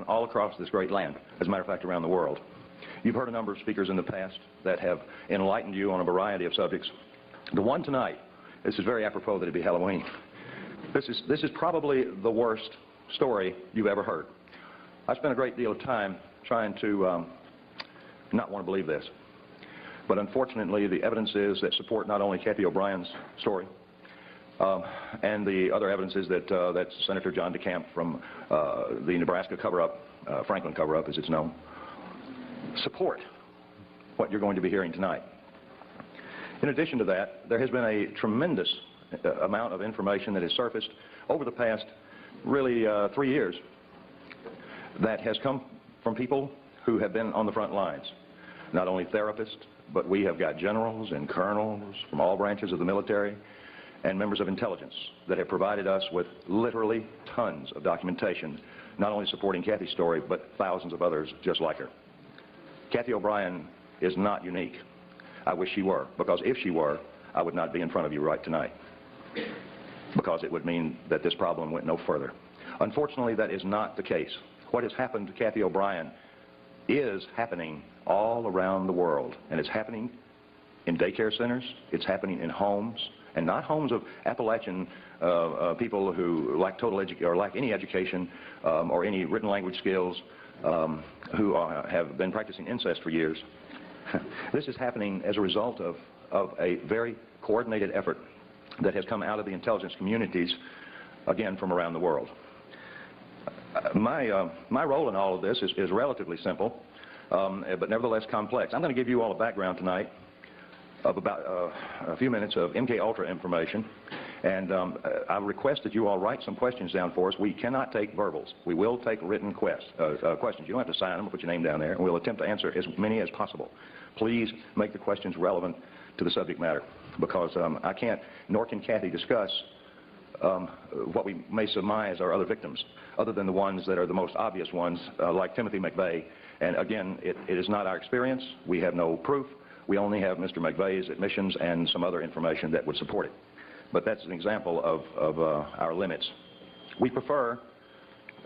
all across this great land, as a matter of fact, around the world. You've heard a number of speakers in the past that have enlightened you on a variety of subjects. The one tonight, this is very apropos that it be Halloween. This is probably the worst story you've ever heard. I spent a great deal of time trying to not want to believe this. But unfortunately, the evidences that support not only Cathy OBrien's story, and the other evidences that Senator John DeCamp from the Nebraska cover-up, Franklin cover-up as it's known, support what you're going to be hearing tonight. In addition to that, there has been a tremendous amount of information that has surfaced over the past, really, 3 years that has come from people who have been on the front lines. Not only therapists, but we have got generals and colonels from all branches of the military and members of intelligence that have provided us with literally tons of documentation, not only supporting Cathy's story, but thousands of others just like her. Cathy OBrien is not unique. I wish she were, because if she were, I would not be in front of you right tonight, because it would mean that this problem went no further. Unfortunately, that is not the case. What has happened to Cathy OBrien is happening all around the world, and it's happening in daycare centers, it's happening in homes, and not homes of Appalachian people who lack or lack any education or any written language skills, who have been practicing incest for years. This is happening as a result of a very coordinated effort that has come out of the intelligence communities, again, from around the world. My role in all of this is relatively simple, but nevertheless complex. I'm going to give you all a background tonight of about a few minutes of MK Ultra information, and I request that you all write some questions down for us. We cannot take verbals. We will take written questions. You don't have to sign them or put your name down there, and we'll attempt to answer as many as possible. Please make the questions relevant to the subject matter, because I can't, nor can Cathy, discuss what we may surmise are other victims, other than the ones that are the most obvious ones, like Timothy McVeigh. And again, it is not our experience. We have no proof. We only have Mr. McVeigh's admissions and some other information that would support it. But that's an example of our limits. We prefer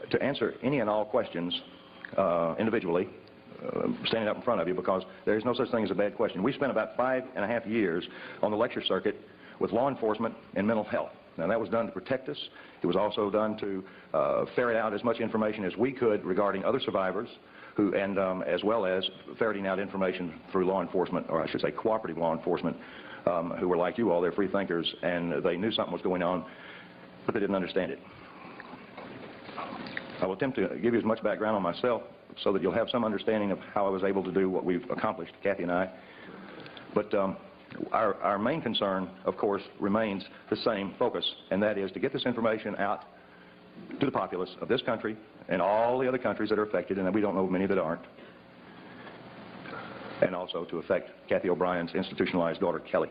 to answer any and all questions individually, standing up in front of you, because there is no such thing as a bad question. We spent about 5.5 years on the lecture circuit with law enforcement and mental health. Now, that was done to protect us. It was also done to ferret out as much information as we could regarding other survivors, and as well as ferreting out information through law enforcement, or I should say cooperative law enforcement, who were like you all, they're free thinkers, and they knew something was going on, but they didn't understand it. I will attempt to give you as much background on myself so that you'll have some understanding of how I was able to do what we've accomplished, Cathy and I. But our main concern, of course, remains the same focus, and that is to get this information out to the populace of this country and all the other countries that are affected, and we don't know many that aren't, and also to affect Cathy OBrien's institutionalized daughter, Kelly,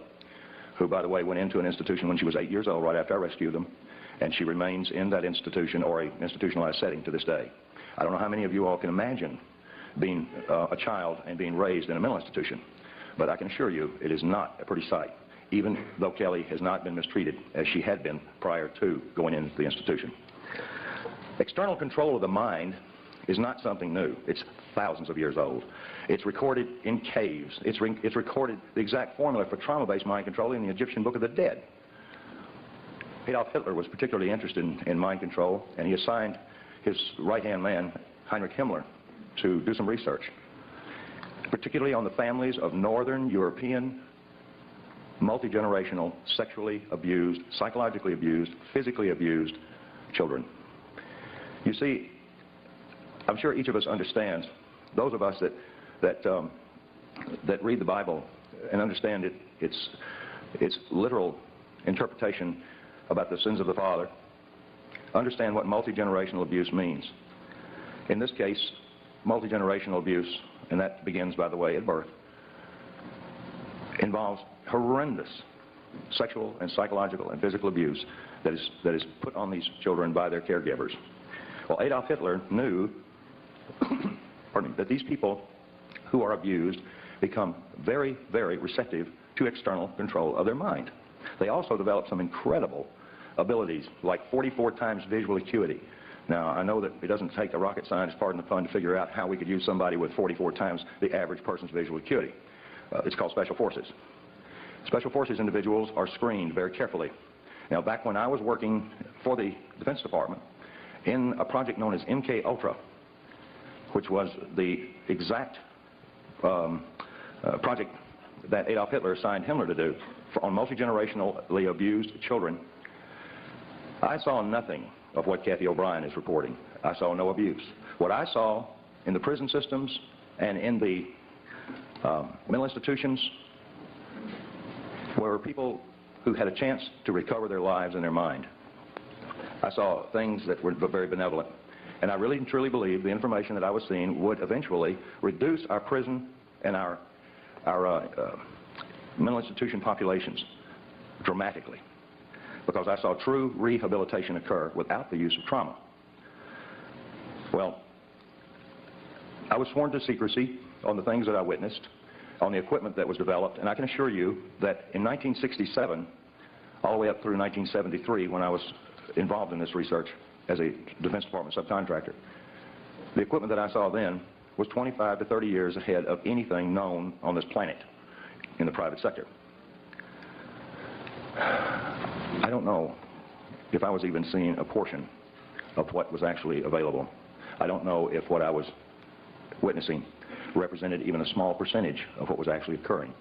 who, by the way, went into an institution when she was 8 years old, right after I rescued them, and she remains in that institution or an institutionalized setting to this day. I don't know how many of you all can imagine being a child and being raised in a mental institution, but I can assure you it is not a pretty sight, even though Kelly has not been mistreated as she had been prior to going into the institution. External control of the mind is not something new. It's thousands of years old. It's recorded in caves. It's recorded the exact formula for trauma-based mind control in the Egyptian Book of the Dead. Adolf Hitler was particularly interested in mind control, and he assigned his right-hand man, Heinrich Himmler, to do some research, particularly on the families of Northern European, multi-generational, sexually abused, psychologically abused, physically abused children. You see, I'm sure each of us understands, those of us that read the Bible and understand its literal interpretation about the sins of the father, understand what multi-generational abuse means. In this case, multi-generational abuse, and that begins, by the way, at birth, involves horrendous sexual and psychological and physical abuse that is put on these children by their caregivers. Well, Adolf Hitler knew pardon me, that these people who are abused become very, very receptive to external control of their mind. They also develop some incredible abilities, like 44 times visual acuity. Now, I know that it doesn't take a rocket scientist, pardon the pun, to figure out how we could use somebody with 44 times the average person's visual acuity. It's called special forces. Special forces individuals are screened very carefully. Now, back when I was working for the Defense Department in a project known as MK Ultra, which was the exact project that Adolf Hitler assigned Himmler to do on multi-generationally abused children, I saw nothing of what Cathy OBrien is reporting. I saw no abuse. What I saw in the prison systems and in the mental institutions were people who had a chance to recover their lives and their mind. I saw things that were very benevolent. And I really and truly believe the information that I was seeing would eventually reduce our prison and our mental institution populations dramatically, because I saw true rehabilitation occur without the use of trauma. Well, I was sworn to secrecy on the things that I witnessed, on the equipment that was developed, and I can assure you that in 1967, all the way up through 1973, when I was involved in this research as a Defense Department subcontractor, the equipment that I saw then was 25 to 30 years ahead of anything known on this planet in the private sector. I don't know if I was even seeing a portion of what was actually available. I don't know if what I was witnessing represented even a small percentage of what was actually occurring.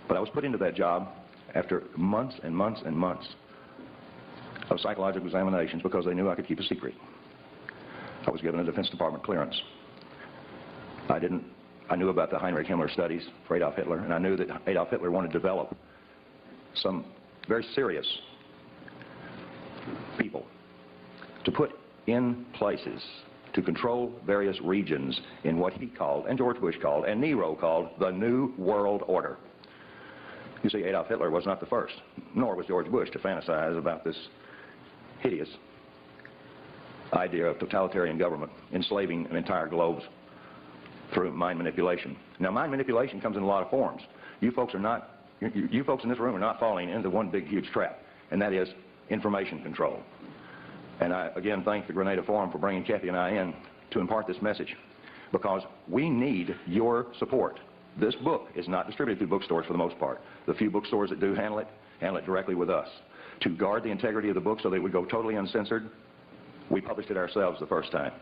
But I was put into that job after months and months and months of psychological examinations because they knew I could keep a secret. I was given a Defense Department clearance. I knew about the Heinrich Himmler studies for Adolf Hitler, and I knew that Adolf Hitler wanted to develop some very serious people to put in places to control various regions in what he called, and George Bush called, and Nero called, the New World Order. You see, Adolf Hitler was not the first, nor was George Bush, to fantasize about this hideous idea of totalitarian government enslaving an entire globe through mind manipulation. Now, mind manipulation comes in a lot of forms. You folks in this room are not falling into one big, huge trap, and that is information control. And I, again, thank the Grenada Forum for bringing Cathy and I in to impart this message, because we need your support. This book is not distributed through bookstores for the most part. The few bookstores that do handle it directly with us. To guard the integrity of the book so that it would go totally uncensored, we published it ourselves the first time.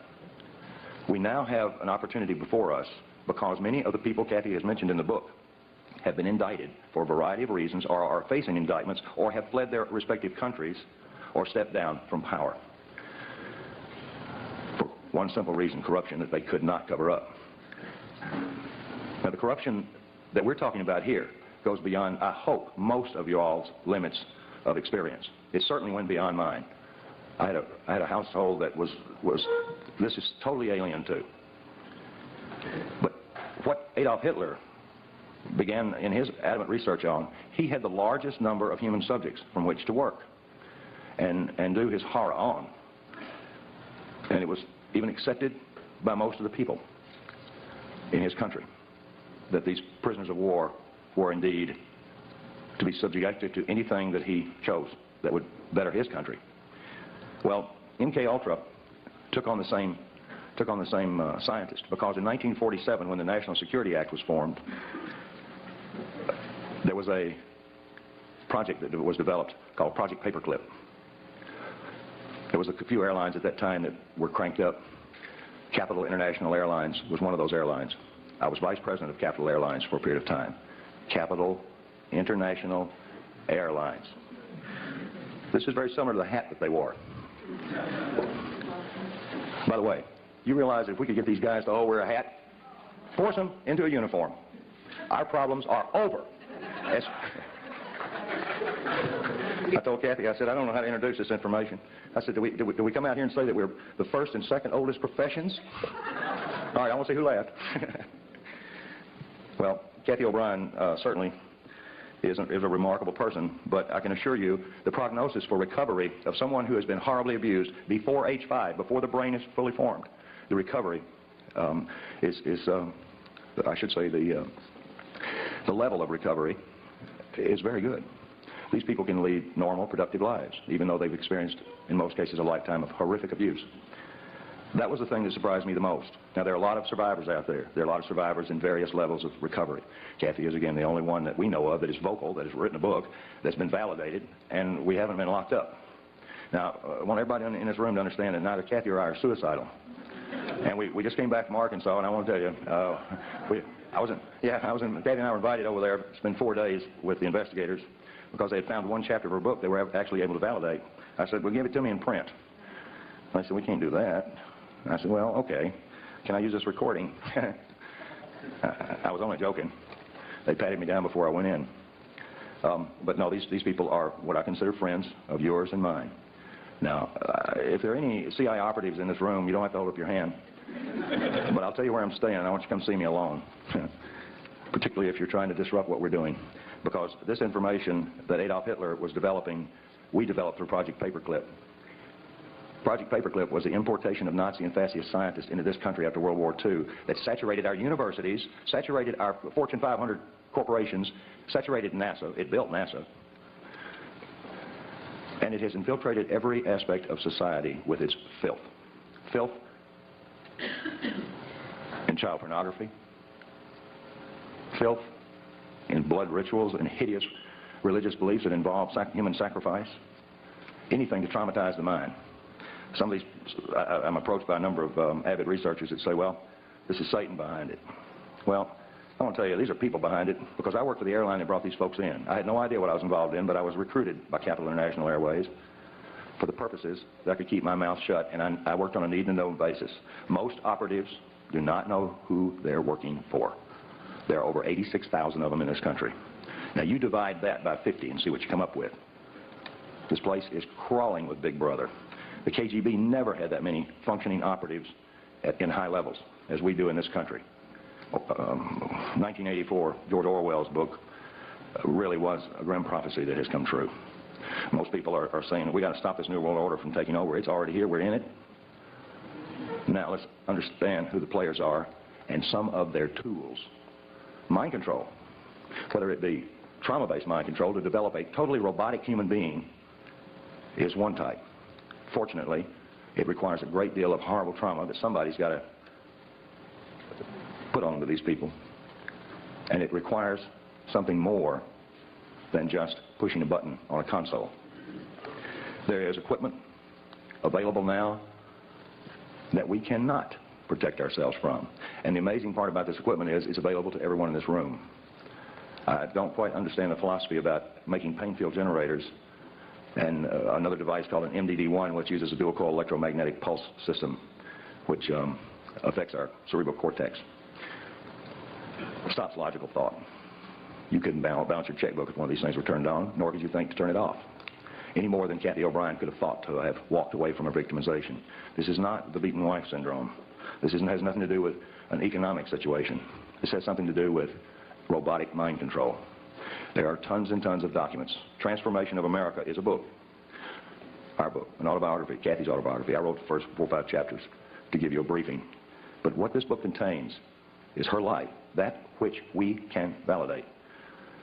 We now have an opportunity before us because many of the people Cathy has mentioned in the book have been indicted for a variety of reasons, or are facing indictments, or have fled their respective countries, or stepped down from power. For one simple reason: corruption that they could not cover up. Now, the corruption that we're talking about here goes beyond, I hope, most of y'all's limits of experience. It certainly went beyond mine. I had a household that was this is totally alien to. But what Adolf Hitler began in his adamant research on, he had the largest number of human subjects from which to work and do his horror on. And it was even accepted by most of the people in his country that these prisoners of war were indeed to be subjected to anything that he chose that would better his country. Well, MK Ultra took on the same scientist, because in 1947, when the National Security Act was formed, there was a project that was developed called Project Paperclip. There was a few airlines at that time that were cranked up. Capital International Airlines was one of those airlines. I was vice president of Capital Airlines for a period of time. Capital International Airlines. This is very similar to the hat that they wore. By the way, you realize if we could get these guys to all wear a hat, force them into a uniform, our problems are over. I told Cathy, I said, I don't know how to introduce this information. I said, do we come out here and say that we're the first and second oldest professions? All right, I want to see who laughed. Well, Cathy OBrien certainly is a remarkable person, but I can assure you the prognosis for recovery of someone who has been horribly abused before age 5, before the brain is fully formed, the recovery I should say the level of recovery is very good. These people can lead normal, productive lives, even though they've experienced, in most cases, a lifetime of horrific abuse. That was the thing that surprised me the most. Now, there are a lot of survivors out there. There are a lot of survivors in various levels of recovery. Cathy is, again, the only one that we know of that is vocal, that has written a book, that's been validated, and we haven't been locked up. Now, I want everybody in this room to understand that neither Cathy or I are suicidal. And we just came back from Arkansas, and I want to tell you, Cathy and I were invited over there to spend 4 days with the investigators because they had found one chapter of her book they were actually able to validate. I said, well, give it to me in print. And they said, we can't do that. And I said, well, okay. Can I use this recording? I was only joking. They patted me down before I went in. But no, these people are what I consider friends of yours and mine. Now, if there are any CIA operatives in this room, you don't have to hold up your hand. But I'll tell you where I'm staying. I want you to come see me alone, particularly if you're trying to disrupt what we're doing. Because this information that Adolf Hitler was developing, we developed through Project Paperclip. Project Paperclip was the importation of Nazi and fascist scientists into this country after World War II that saturated our universities, saturated our Fortune 500 corporations, saturated NASA. It built NASA. And it has infiltrated every aspect of society with its filth. Filth in child pornography, filth in blood rituals and hideous religious beliefs that involve human sacrifice, anything to traumatize the mind. Some of these, I'm approached by a number of avid researchers that say, well, this is Satan behind it. Well, I want to tell you, these are people behind it because I worked for the airline that brought these folks in. I had no idea what I was involved in, but I was recruited by Capital International Airways for the purposes that I could keep my mouth shut, and I worked on a need-to-know basis. Most operatives do not know who they're working for. There are over 86,000 of them in this country. Now, you divide that by 50 and see what you come up with. This place is crawling with Big Brother. The KGB never had that many functioning operatives in high levels as we do in this country. 1984, George Orwell's book, really was a grim prophecy that has come true. Most people are saying, we got to stop this New World Order from taking over. It's already here. We're in it. Now, let's understand who the players are and some of their tools. Mind control, whether it be trauma-based mind control to develop a totally robotic human being, is one type. Fortunately, it requires a great deal of horrible trauma that somebody's got to put on to these people. And it requires something more than just pushing a button on a console. There is equipment available now that we cannot protect ourselves from. And the amazing part about this equipment is it's available to everyone in this room. I don't quite understand the philosophy about making pain field generators and another device called an MDD-1, which uses a dual-coil electromagnetic pulse system, which affects our cerebral cortex. Stops logical thought. You couldn't bounce your checkbook if one of these things were turned on, nor could you think to turn it off. Any more than Cathy OBrien could have thought to have walked away from her victimization. This is not the beaten wife syndrome. This has nothing to do with an economic situation. This has something to do with robotic mind control. There are tons and tons of documents. Transformation of America is a book. Our book, an autobiography, Cathy's autobiography. I wrote the first 4 or 5 chapters to give you a briefing. But what this book contains is her life, that which we can validate.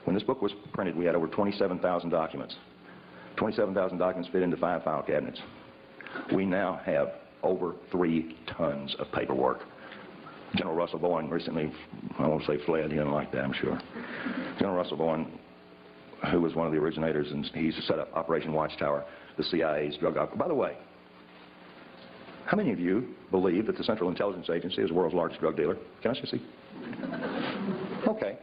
When this book was printed, we had over 27,000 documents. 27,000 documents fit into 5 file cabinets. We now have over 3 tons of paperwork. General Russell Bowen recently, I won't say fled, he didn't like that, I'm sure. General Russell Bowen, who was one of the originators, and he's set up Operation Watchtower, the CIA's drug operation. By the way, how many of you believe that the Central Intelligence Agency is the world's largest drug dealer? Can I see? Okay.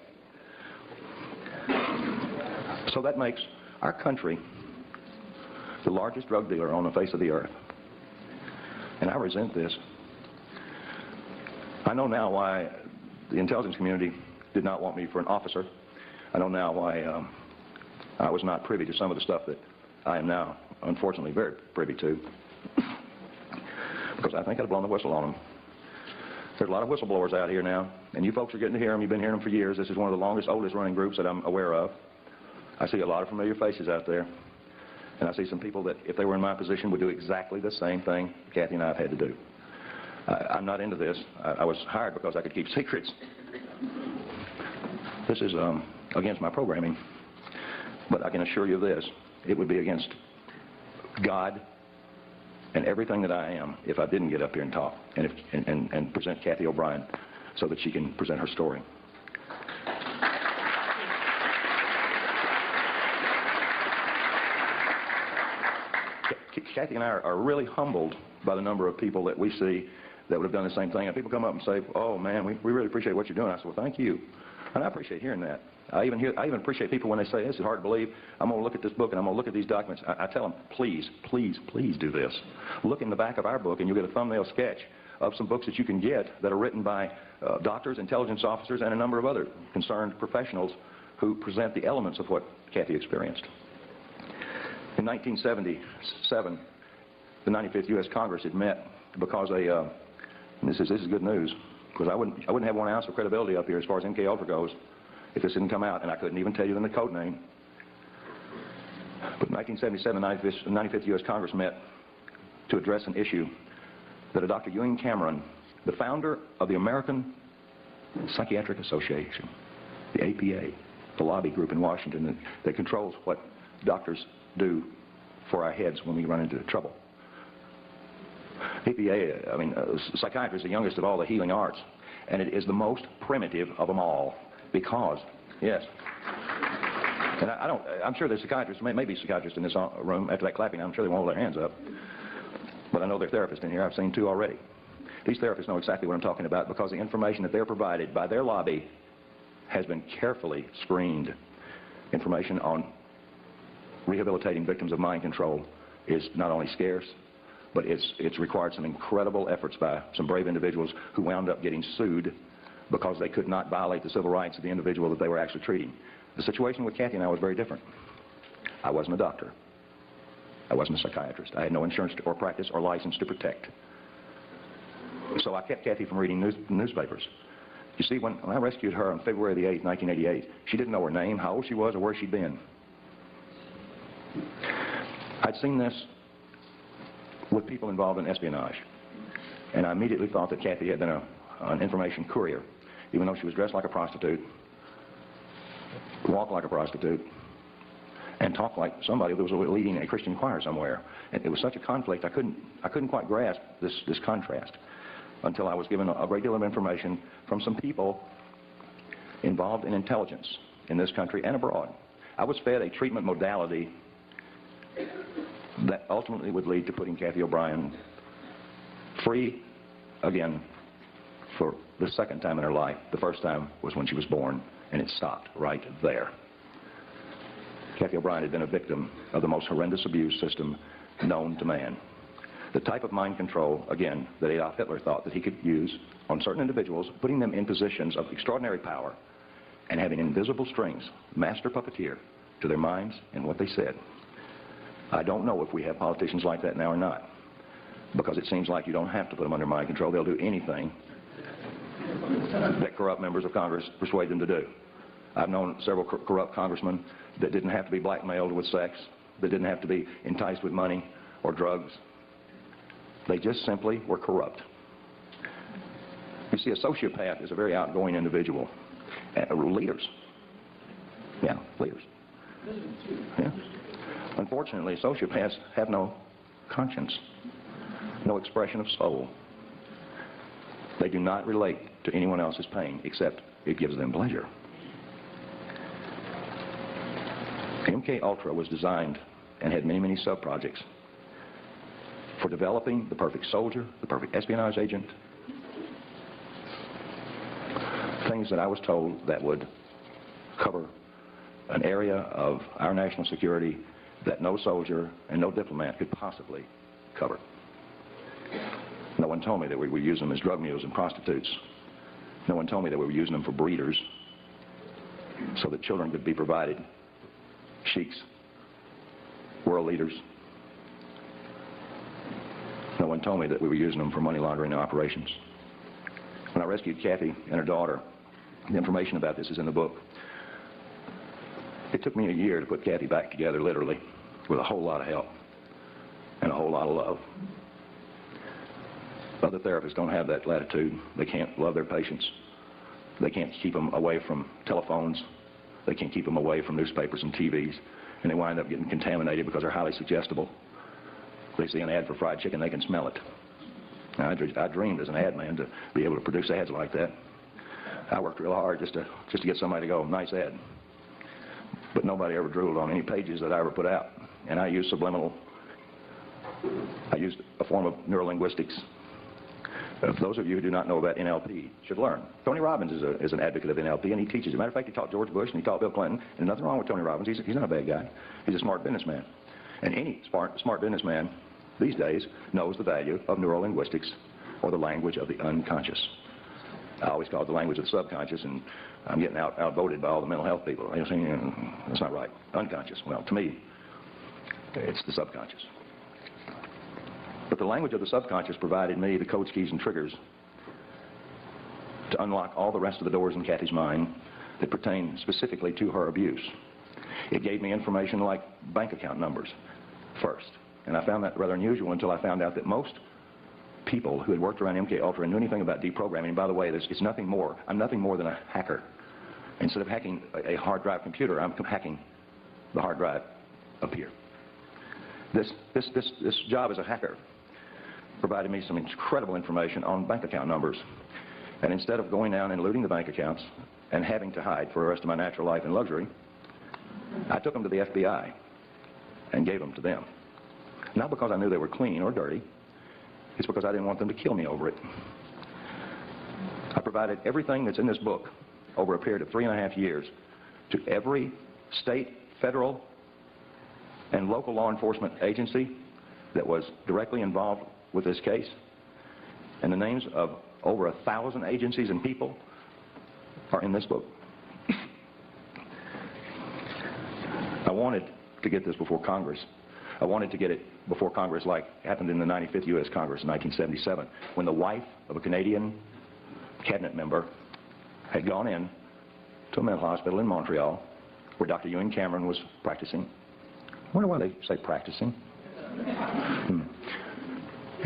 So that makes our country the largest drug dealer on the face of the earth. And I resent this. I know now why the intelligence community did not want me for an officer. I know now why I was not privy to some of the stuff that I am now, unfortunately, very privy to. Because I think I'd have blown the whistle on them. There's a lot of whistleblowers out here now, and you folks are getting to hear them. You've been hearing them for years. This is one of the longest, oldest running groups that I'm aware of. I see a lot of familiar faces out there. And I see some people that, if they were in my position, would do exactly the same thing Cathy and I have had to do. I'm not into this. I was hired because I could keep secrets. This is against my programming. But I can assure you this, it would be against God and everything that I am if I didn't get up here and talk and present Cathy OBrien so that she can present her story. Cathy and I are really humbled by the number of people that we see that would have done the same thing. And people come up and say, oh man, we really appreciate what you're doing. I said, well, thank you. And I appreciate hearing that. I even appreciate people when they say, this is hard to believe. I'm going to look at this book and I'm going to look at these documents. I tell them, please, please, please do this. Look in the back of our book and you'll get a thumbnail sketch of some books that you can get that are written by doctors, intelligence officers, and a number of other concerned professionals who present the elements of what Cathy experienced. In 1977, the 95th U.S. Congress had met because this is good news, because I wouldn't have 1 ounce of credibility up here as far as MK Ultra goes if this didn't come out, and I couldn't even tell you the code name. But in 1977, the 95th U.S. Congress met to address an issue that a Dr. Ewing Cameron, the founder of the American Psychiatric Association, the APA, the lobby group in Washington that controls what doctors do for our heads when we run into trouble. APA, I mean, psychiatry is the youngest of all the healing arts, and it is the most primitive of them all because, yes, and I'm sure there's psychiatrists, maybe psychiatrists in this room, after that clapping, I'm sure they won't hold their hands up, but I know there are therapists in here. I've seen 2 already. These therapists know exactly what I'm talking about because the information that they're provided by their lobby has been carefully screened. Information on rehabilitating victims of mind control is not only scarce, but it's required some incredible efforts by some brave individuals who wound up getting sued because they could not violate the civil rights of the individual that they were actually treating. The situation with Cathy and I was very different. I wasn't a doctor. I wasn't a psychiatrist. I had no insurance or practice or license to protect. So I kept Cathy from reading newspapers. You see, when I rescued her on February the 8th, 1988, she didn't know her name, how old she was, or where she'd been. I'd seen this with people involved in espionage, and I immediately thought that Cathy had been an information courier, even though she was dressed like a prostitute, walked like a prostitute, and talked like somebody that was leading a Christian choir somewhere. And it was such a conflict, I couldn't quite grasp this contrast until I was given a great deal of information from some people involved in intelligence in this country and abroad. I was fed a treatment modality that ultimately would lead to putting Cathy OBrien free again for the second time in her life. The first time was when she was born, and it stopped right there. Cathy OBrien had been a victim of the most horrendous abuse system known to man. The type of mind control, again, that Adolf Hitler thought that he could use on certain individuals, putting them in positions of extraordinary power and having invisible strings, master puppeteer, to their minds and what they said. I don't know if we have politicians like that now or not, because it seems like you don't have to put them under mind control. They'll do anything that corrupt members of Congress persuade them to do. I've known several corrupt congressmen that didn't have to be blackmailed with sex, that didn't have to be enticed with money or drugs. They just simply were corrupt. You see, a sociopath is a very outgoing individual. Leaders. Yeah, leaders. Yeah. Unfortunately, sociopaths have no conscience, no expression of soul. They do not relate to anyone else's pain, except it gives them pleasure. MK Ultra was designed and had many, many sub-projects for developing the perfect soldier, the perfect espionage agent, things that I was told that would cover an area of our national security that no soldier and no diplomat could possibly cover. No one told me that we would use them as drug mules and prostitutes. No one told me that we were using them for breeders so that children could be provided, sheiks, world leaders. No one told me that we were using them for money laundering operations. When I rescued Cathy and her daughter, the information about this is in the book. It took me a year to put Cathy back together, literally, with a whole lot of help and a whole lot of love. Other therapists don't have that latitude. They can't love their patients. They can't keep them away from telephones. They can't keep them away from newspapers and TVs. And they wind up getting contaminated because they're highly suggestible. They see an ad for fried chicken, they can smell it. Now, I dreamed as an ad man to be able to produce ads like that. I worked real hard just to get somebody to go, nice ad. But nobody ever drooled on any pages that I ever put out. And I used I used a form of neurolinguistics. Those of you who do not know about NLP should learn. Tony Robbins is an advocate of NLP, and he teaches. As a matter of fact, he taught George Bush and he taught Bill Clinton. And there's nothing wrong with Tony Robbins. He's not a bad guy. He's a smart businessman. And any smart businessman these days knows the value of neurolinguistics, or the language of the unconscious. I always call it the language of the subconscious, and I'm getting outvoted by all the mental health people. They're saying, that's not right. Unconscious. Well, to me, it's the subconscious. But the language of the subconscious provided me the codes, keys, and triggers to unlock all the rest of the doors in Cathy's mind that pertain specifically to her abuse. It gave me information like bank account numbers first. And I found that rather unusual until I found out that most people who had worked around MK Ultra and knew anything about deprogramming, and by the way, it's nothing more. I'm nothing more than a hacker. Instead of hacking a hard drive computer, I'm hacking the hard drive up here. This job as a hacker provided me some incredible information on bank account numbers. And instead of going down and looting the bank accounts and having to hide for the rest of my natural life in luxury, I took them to the FBI and gave them to them. Not because I knew they were clean or dirty. It's because I didn't want them to kill me over it. I provided everything that's in this book over a period of 3.5 years to every state, federal, and local law enforcement agency that was directly involved with this case. And the names of over 1,000 agencies and people are in this book. I wanted to get this before Congress. I wanted to get it before Congress, like happened in the 95th U.S. Congress in 1977, when the wife of a Canadian cabinet member had gone in to a mental hospital in Montreal where Dr. Ewan Cameron was practicing. I wonder why they say practicing.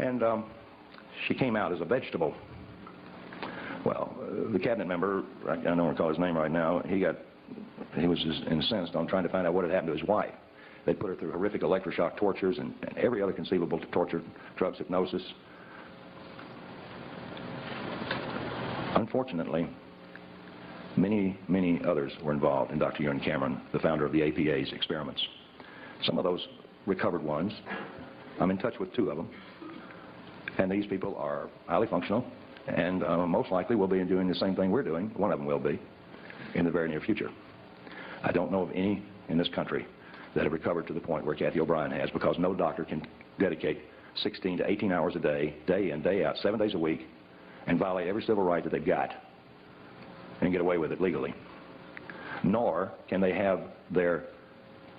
And she came out as a vegetable. Well, the cabinet member, I don't recall his name right now, he was just incensed on trying to find out what had happened to his wife. They put her through horrific electroshock tortures and every other conceivable torture, drugs, hypnosis. Unfortunately, many others were involved in Dr. Ewan Cameron, the founder of the APA's experiments. Some of those recovered ones, I'm in touch with 2 of them. And these people are highly functional and most likely will be doing the same thing we're doing. One of them will be in the very near future. I don't know of any in this country that have recovered to the point where Cathy OBrien has, because no doctor can dedicate 16 to 18 hours a day, day in, day out, 7 days a week, and violate every civil right that they've got and get away with it legally. Nor can they have their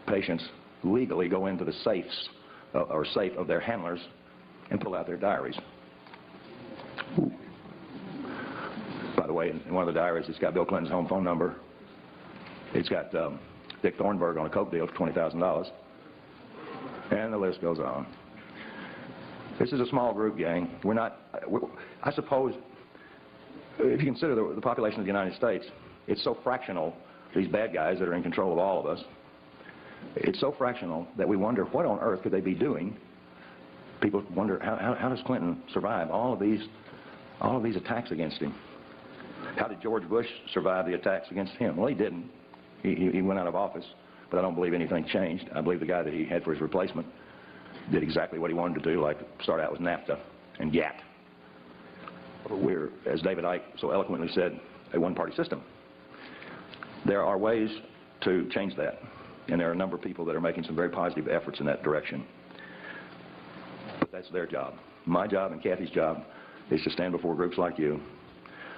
patients legally go into the safes or safe of their handlers and pull out their diaries. Ooh. By the way, in one of the diaries, it's got Bill Clinton's home phone number. It's got Dick Thornburg on a coke deal for $20,000. And the list goes on. This is a small group, gang. I suppose, if you consider the population of the United States, it's so fractional, these bad guys that are in control of all of us, it's so fractional that we wonder what on earth could they be doing. People wonder, how does Clinton survive all of these attacks against him? How did George Bush survive the attacks against him? Well, he didn't. He went out of office, but I don't believe anything changed. I believe the guy that he had for his replacement did exactly what he wanted to do, like start out with NAFTA and GATT. We're, as David Icke so eloquently said, a one-party system. There are ways to change that, and there are a number of people that are making some very positive efforts in that direction. But that's their job. My job and Cathy's job is to stand before groups like you,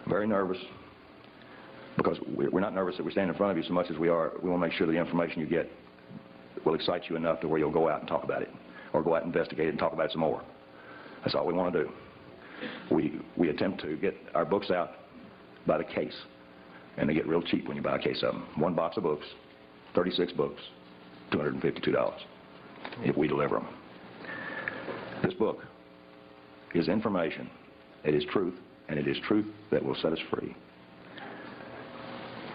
very nervous, because we're not nervous that we stand in front of you so much as we want to make sure the information you get will excite you enough to where you'll go out and talk about it, or go out and investigate it and talk about it some more. That's all we want to do. We attempt to get our books out by the case, and they get real cheap when you buy a case of them. 1 box of books, 36 books, $252 if we deliver them. This book is information. It is truth, and it is truth that will set us free.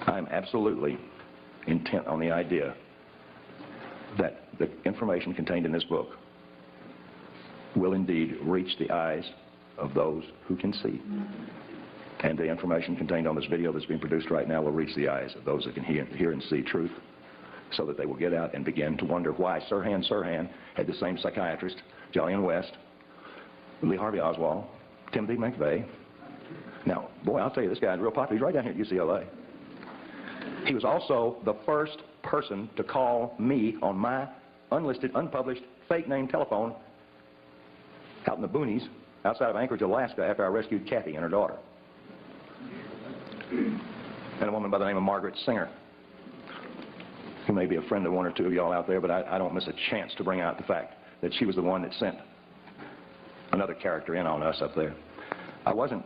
I'm absolutely intent on the idea that the information contained in this book will indeed reach the eyes of those who can see. And the information contained on this video that's being produced right now will reach the eyes of those that can hear and see truth, so that they will get out and begin to wonder why Sirhan had the same psychiatrist, Jolyon West, Lee Harvey Oswald, Timothy McVeigh. Now, boy, I'll tell you, this guy's real popular. He's right down here at UCLA. He was also the first person to call me on my unlisted, unpublished, fake name telephone out in the boonies outside of Anchorage, Alaska, after I rescued Cathy and her daughter. And a woman by the name of Margaret Singer, who may be a friend of one or two of y'all out there, but I don't miss a chance to bring out the fact that she was the one that sent another character in on us up there. I wasn't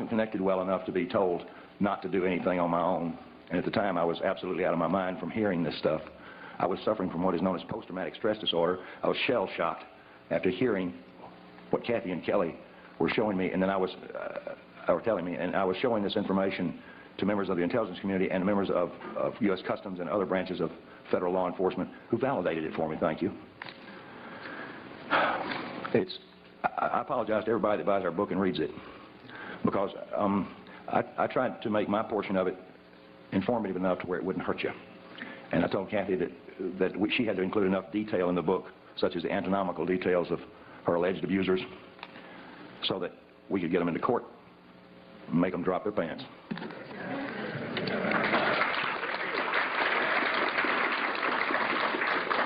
connected well enough to be told not to do anything on my own. And at the time, I was absolutely out of my mind from hearing this stuff. I was suffering from what is known as post-traumatic stress disorder. I was shell-shocked after hearing what Cathy and Kelly were showing me, and then I was showing this information to members of the intelligence community and members of U.S. Customs and other branches of federal law enforcement who validated it for me. Thank you. I apologize to everybody that buys our book and reads it, because I tried to make my portion of it informative enough to where it wouldn't hurt you. And I told Cathy that she had to include enough detail in the book, such as the anatomical details of her alleged abusers, so that we could get them into court and make them drop their pants.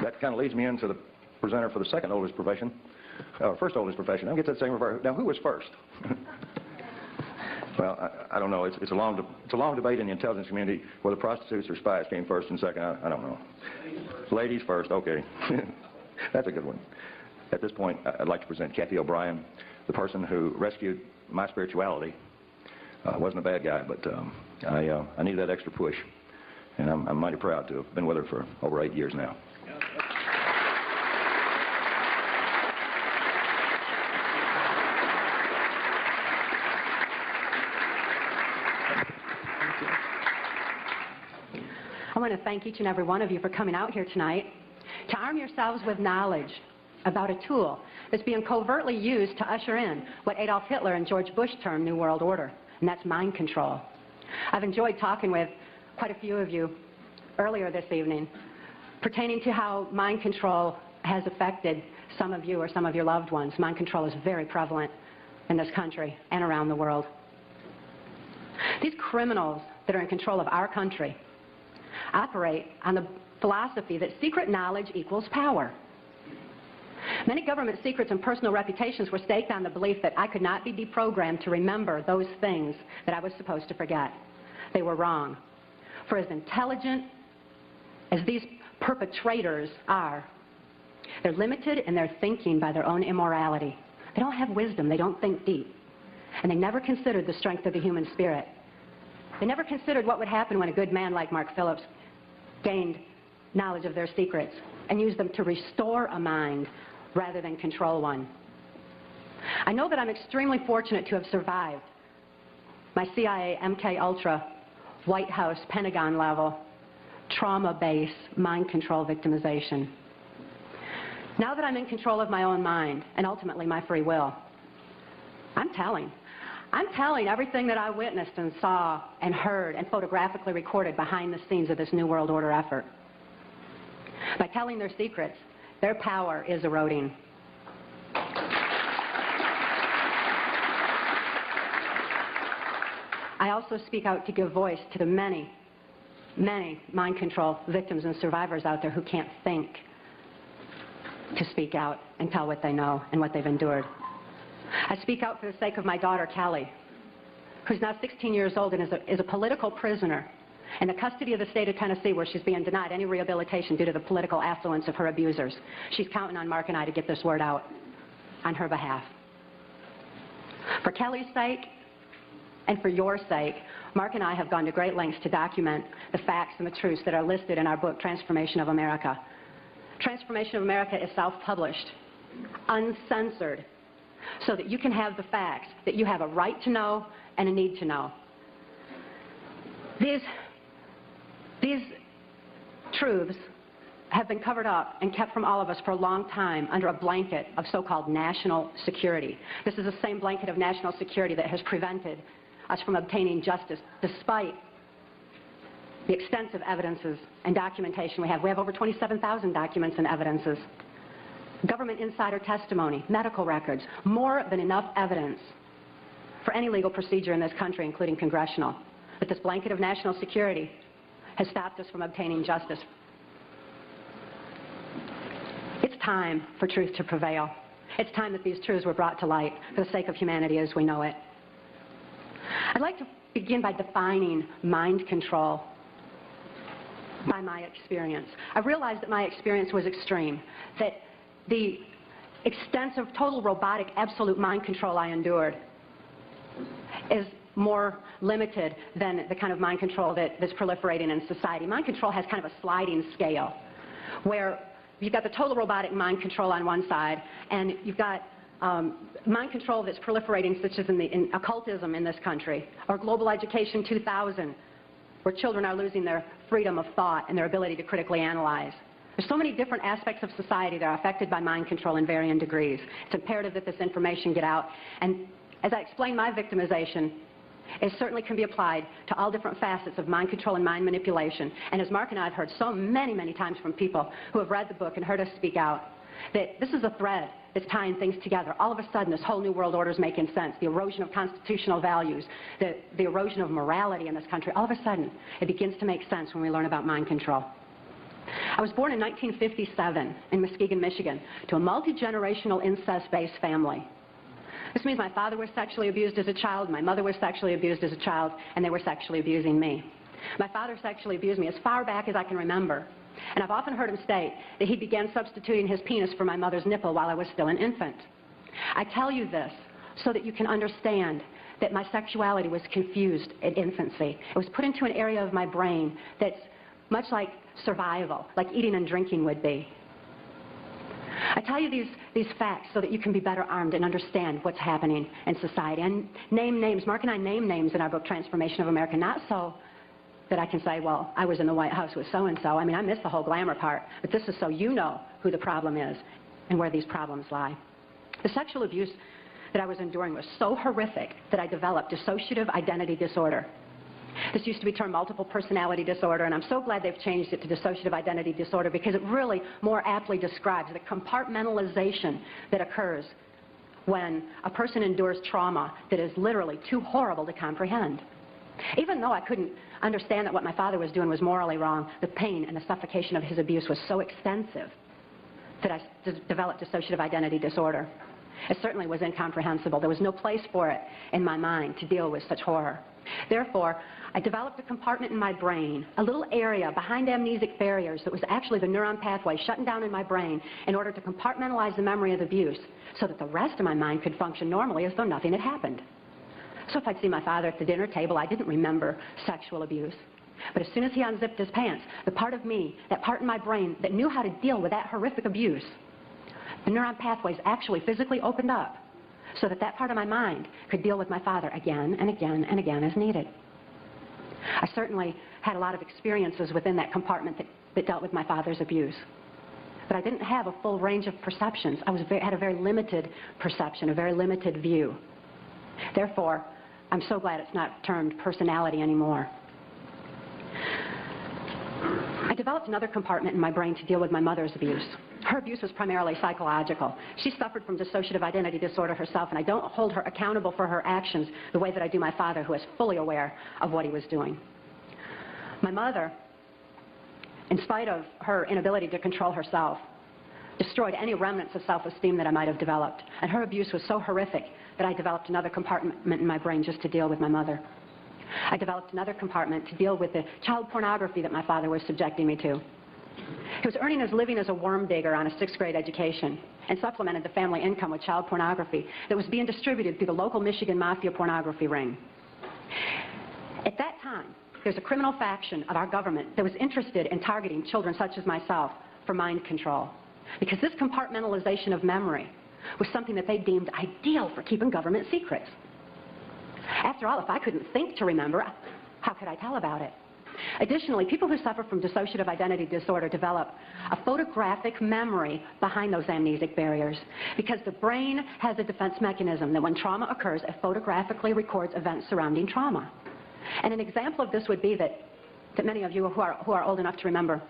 That kind of leads me into the presenter for the second oldest profession, first oldest profession. I'll get to that same reverse. Now, who was first? Well, I don't know. It's a long debate in the intelligence community whether prostitutes or spies came first and second. I don't know. Ladies first. Okay. That's a good one. At this point, I'd like to present Cathy OBrien, the person who rescued my spirituality. Wasn't a bad guy, but I needed that extra push, and I'm mighty proud to have been with her for over 8 years now. I want to thank each and every one of you for coming out here tonight to arm yourselves with knowledge about a tool that's being covertly used to usher in what Adolf Hitler and George Bush termed New World Order, and that's mind control. I've enjoyed talking with quite a few of you earlier this evening pertaining to how mind control has affected some of you or some of your loved ones. Mind control is very prevalent in this country and around the world. These criminals that are in control of our country operate on the philosophy that secret knowledge equals power. Many government secrets and personal reputations were staked on the belief that I could not be deprogrammed to remember those things that I was supposed to forget. They were wrong. For as intelligent as these perpetrators are, they're limited in their thinking by their own immorality. They don't have wisdom. They don't think deep. And they never considered the strength of the human spirit. They never considered what would happen when a good man like Mark Phillips gained knowledge of their secrets and used them to restore a mind rather than control one. I know that I'm extremely fortunate to have survived my CIA, MK Ultra, White House, Pentagon level, trauma-based mind control victimization. Now that I'm in control of my own mind and ultimately my free will, I'm telling everything that I witnessed and saw and heard and photographically recorded behind the scenes of this New World Order effort. By telling their secrets, their power is eroding. I also speak out to give voice to the many, many mind control victims and survivors out there who can't think to speak out and tell what they know and what they've endured. I speak out for the sake of my daughter, Kelly, who's now 16 years old and is a political prisoner in the custody of the state of Tennessee, where she's being denied any rehabilitation due to the political affluence of her abusers. She's counting on Mark and I to get this word out on her behalf. For Kelly's sake and for your sake, Mark and I have gone to great lengths to document the facts and the truths that are listed in our book, Transformation of America. Transformation of America is self-published, uncensored, so that you can have the facts that you have a right to know and a need to know. These truths have been covered up and kept from all of us for a long time under a blanket of so-called national security. This is the same blanket of national security that has prevented us from obtaining justice despite the extensive evidences and documentation we have. We have over 27,000 documents and evidences. Government insider testimony, medical records, more than enough evidence for any legal procedure in this country, including congressional. But this blanket of national security has stopped us from obtaining justice. It's time for truth to prevail. It's time that these truths were brought to light for the sake of humanity as we know it. I'd like to begin by defining mind control by my experience. I realized that my experience was extreme, that the extensive, total robotic, absolute mind control I endured is more limited than the kind of mind control that's proliferating in society. Mind control has kind of a sliding scale where you've got the total robotic mind control on one side, and you've got mind control that's proliferating, such as in occultism in this country, or Global Education 2000, where children are losing their freedom of thought and their ability to critically analyze. There's so many different aspects of society that are affected by mind control in varying degrees. It's imperative that this information get out. And as I explained my victimization, it certainly can be applied to all different facets of mind control and mind manipulation. And as Mark and I have heard so many, many times from people who have read the book and heard us speak out, that this is a thread that's tying things together. All of a sudden, this whole new world order is making sense. The erosion of constitutional values, the erosion of morality in this country, all of a sudden, it begins to make sense when we learn about mind control. I was born in 1957 in Muskegon, Michigan, to a multi-generational incest-based family. This means my father was sexually abused as a child, my mother was sexually abused as a child, and they were sexually abusing me. My father sexually abused me as far back as I can remember. And I've often heard him state that he began substituting his penis for my mother's nipple while I was still an infant. I tell you this so that you can understand that my sexuality was confused at infancy. It was put into an area of my brain that's much like survival, like eating and drinking would be. I tell you these facts so that you can be better armed and understand what's happening in society. And name names. Mark and I name names in our book, Transformation of America, not so that I can say, well, I was in the White House with so-and-so. I mean, I miss the whole glamour part. But this is so you know who the problem is and where these problems lie. The sexual abuse that I was enduring was so horrific that I developed dissociative identity disorder. This used to be termed multiple personality disorder, and I'm so glad they've changed it to dissociative identity disorder because it really more aptly describes the compartmentalization that occurs when a person endures trauma that is literally too horrible to comprehend. Even though I couldn't understand that what my father was doing was morally wrong, the pain and the suffocation of his abuse was so extensive that I developed dissociative identity disorder. It certainly was incomprehensible. There was no place for it in my mind to deal with such horror. Therefore, I developed a compartment in my brain, a little area behind amnesic barriers that was actually the neuron pathway shutting down in my brain in order to compartmentalize the memory of the abuse so that the rest of my mind could function normally as though nothing had happened. So if I'd see my father at the dinner table, I didn't remember sexual abuse. But as soon as he unzipped his pants, the part of me, that part in my brain that knew how to deal with that horrific abuse, the neuron pathways actually physically opened up so that that part of my mind could deal with my father again and again and again as needed. I certainly had a lot of experiences within that compartment that dealt with my father's abuse. But I didn't have a full range of perceptions. I had a very limited perception, a very limited view. Therefore, I'm so glad it's not termed personality anymore. I developed another compartment in my brain to deal with my mother's abuse. Her abuse was primarily psychological. She suffered from dissociative identity disorder herself, and I don't hold her accountable for her actions the way that I do my father, who is fully aware of what he was doing. My mother, in spite of her inability to control herself, destroyed any remnants of self-esteem that I might have developed. And her abuse was so horrific that I developed another compartment in my brain just to deal with my mother. I developed another compartment to deal with the child pornography that my father was subjecting me to. He was earning his living as a worm digger on a 6th grade education and supplemented the family income with child pornography that was being distributed through the local Michigan mafia pornography ring. At that time, there's a criminal faction of our government that was interested in targeting children such as myself for mind control, because this compartmentalization of memory was something that they deemed ideal for keeping government secrets. After all, if I couldn't think to remember, how could I tell about it? Additionally, people who suffer from dissociative identity disorder develop a photographic memory behind those amnesic barriers because the brain has a defense mechanism that when trauma occurs, it photographically records events surrounding trauma. And an example of this would be that many of you who are old enough to remember,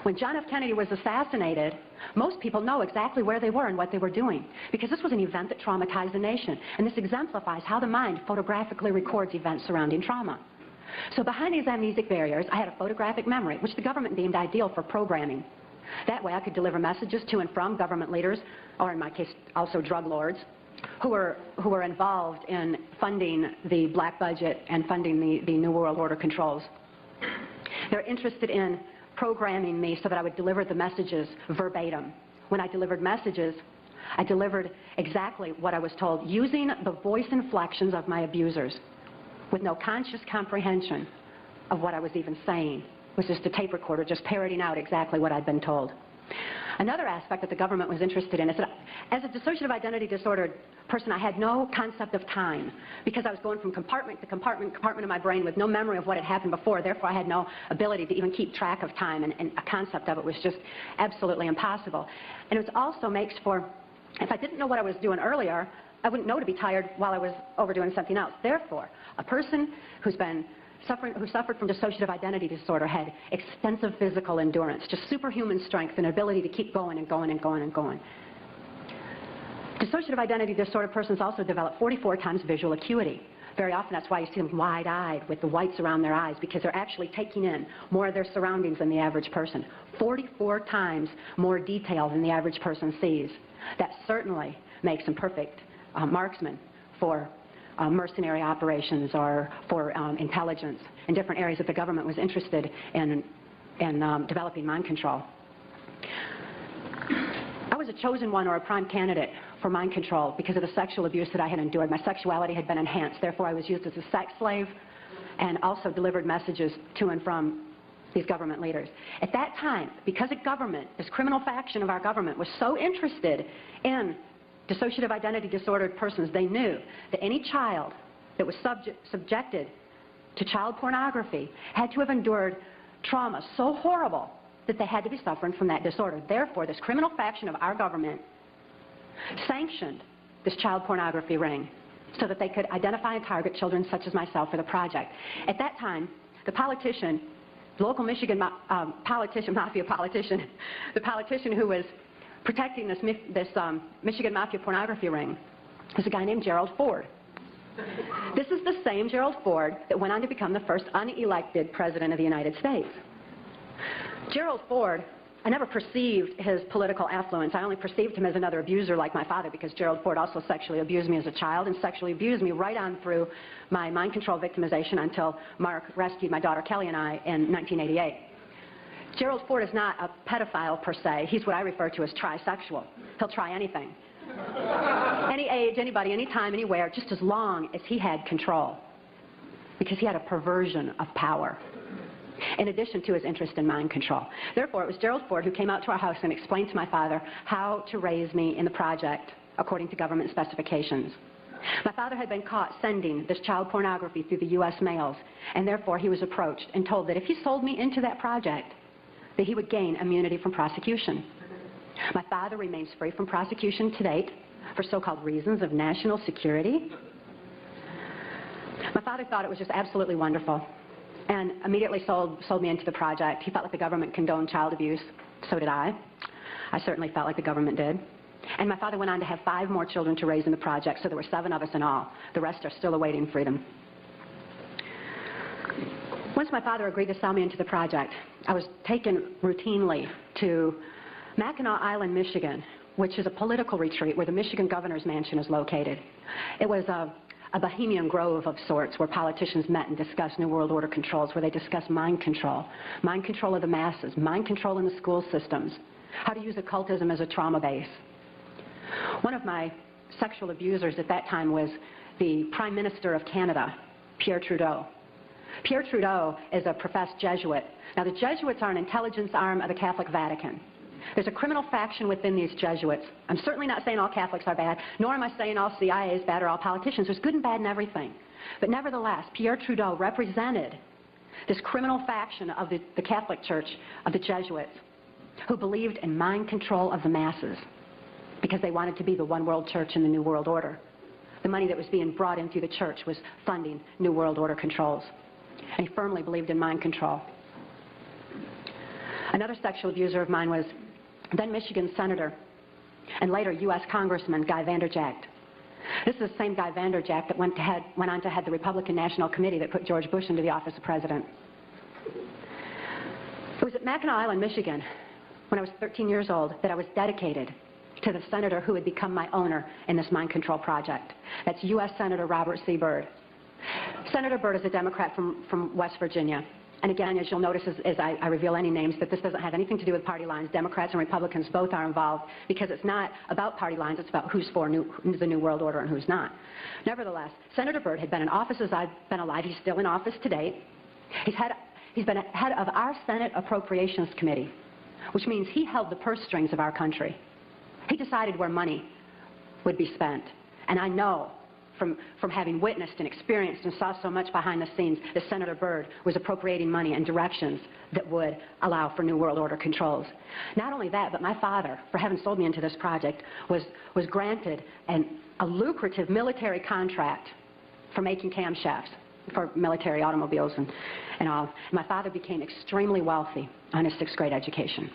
when John F. Kennedy was assassinated, most people know exactly where they were and what they were doing because this was an event that traumatized the nation. And this exemplifies how the mind photographically records events surrounding trauma. So behind these amnesic barriers, I had a photographic memory, which the government deemed ideal for programming. That way I could deliver messages to and from government leaders, or in my case, also drug lords, who were involved in funding the black budget and funding the New World Order controls. They're interested in programming me so that I would deliver the messages verbatim. When I delivered messages, I delivered exactly what I was told, using the voice inflections of my abusers, with no conscious comprehension of what I was even saying. It was just a tape recorder just parroting out exactly what I'd been told. Another aspect that the government was interested in is that as a dissociative identity disordered person, I had no concept of time because I was going from compartment to compartment of my brain with no memory of what had happened before. Therefore, I had no ability to even keep track of time, and a concept of it was just absolutely impossible. And it also makes for, if I didn't know what I was doing earlier, I wouldn't know to be tired while I was overdoing something else. Therefore, a person who suffered from dissociative identity disorder had extensive physical endurance, just superhuman strength and ability to keep going and going and going and going. Dissociative identity disorder persons also develop 44 times visual acuity. Very often that's why you see them wide-eyed with the whites around their eyes, because they're actually taking in more of their surroundings than the average person. 44 times more detail than the average person sees. That certainly makes them perfect marksmen for mercenary operations or for intelligence in different areas that the government was interested in developing mind control. I was a chosen one or a prime candidate for mind control because of the sexual abuse that I had endured. My sexuality had been enhanced. Therefore, I was used as a sex slave and also delivered messages to and from these government leaders. At that time, because a government, this criminal faction of our government, was so interested in dissociative identity disordered persons, they knew that any child that was subjected to child pornography had to have endured trauma so horrible that they had to be suffering from that disorder. Therefore, this criminal faction of our government sanctioned this child pornography ring so that they could identify and target children such as myself for the project. At that time, the politician, the local Michigan mafia politician, the politician who was protecting this Michigan mafia pornography ring is a guy named Gerald Ford. This is the same Gerald Ford that went on to become the first unelected president of the United States. Gerald Ford, I never perceived his political affluence. I only perceived him as another abuser like my father, because Gerald Ford also sexually abused me as a child and sexually abused me right on through my mind control victimization until Mark rescued my daughter Kelly and I in 1988. Gerald Ford is not a pedophile per se. He's what I refer to as trisexual. He'll try anything. Any age, anybody, anytime, anywhere, just as long as he had control. Because he had a perversion of power, in addition to his interest in mind control. Therefore, it was Gerald Ford who came out to our house and explained to my father how to raise me in the project according to government specifications. My father had been caught sending this child pornography through the U.S. mails, and therefore he was approached and told that if he sold me into that project, that he would gain immunity from prosecution. My father remains free from prosecution to date for so-called reasons of national security. My father thought it was just absolutely wonderful and immediately sold me into the project. He felt like the government condoned child abuse. So did I. I certainly felt like the government did. And my father went on to have 5 more children to raise in the project, so there were 7 of us in all. The rest are still awaiting freedom. Once my father agreed to sell me into the project, I was taken routinely to Mackinac Island, Michigan, which is a political retreat where the Michigan governor's mansion is located. It was a bohemian grove of sorts where politicians met and discussed New World Order controls, where they discussed mind control of the masses, mind control in the school systems, how to use occultism as a trauma base. One of my sexual abusers at that time was the Prime Minister of Canada, Pierre Trudeau. Pierre Trudeau is a professed Jesuit. Now, the Jesuits are an intelligence arm of the Catholic Vatican. There's a criminal faction within these Jesuits. I'm certainly not saying all Catholics are bad, nor am I saying all CIA is bad or all politicians. There's good and bad in everything. But nevertheless, Pierre Trudeau represented this criminal faction of the Catholic Church, of the Jesuits, who believed in mind control of the masses because they wanted to be the one world church in the New World Order. The money that was being brought in through the church was funding New World Order controls. And he firmly believed in mind control. Another sexual abuser of mine was then Michigan Senator and later U.S. Congressman Guy Vanderjagt. This is the same Guy Vanderjagt that went on to head the Republican National Committee that put George Bush into the office of president. It was at Mackinac Island, Michigan, when I was 13 years old, that I was dedicated to the senator who would become my owner in this mind control project. That's U.S. Senator Robert C. Byrd. Senator Byrd is a Democrat from West Virginia. And again, as you'll notice as I reveal any names, that this doesn't have anything to do with party lines. Democrats and Republicans both are involved because it's not about party lines, it's about who's for the New World Order and who's not. Nevertheless, Senator Byrd had been in office as I've been alive. He's still in office to date. He's been head of our Senate Appropriations Committee, which means he held the purse strings of our country. He decided where money would be spent. And I know from having witnessed and experienced and saw so much behind the scenes that Senator Byrd was appropriating money in directions that would allow for New World Order controls. Not only that, but my father, for having sold me into this project, was granted a lucrative military contract for making camshafts for military automobiles and all. My father became extremely wealthy on his 6th grade education.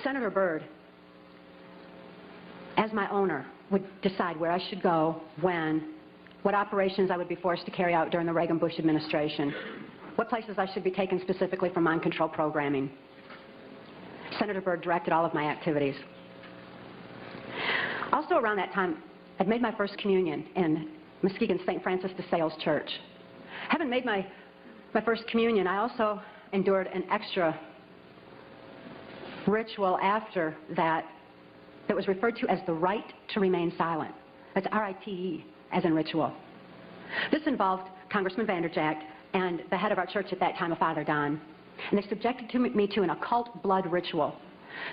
Senator Byrd, as my owner, would decide where I should go, when, what operations I would be forced to carry out during the Reagan-Bush administration, what places I should be taken specifically for mind control programming. Senator Byrd directed all of my activities. Also around that time, I'd made my first communion in Muskegon's St. Francis de Sales Church. Having made my first communion, I also endured an extra ritual after that was referred to as the right to remain silent. That's R-I-T-E, as in ritual. This involved Congressman Vanderjagt and the head of our church at that time, Father Don. And they subjected me to an occult blood ritual.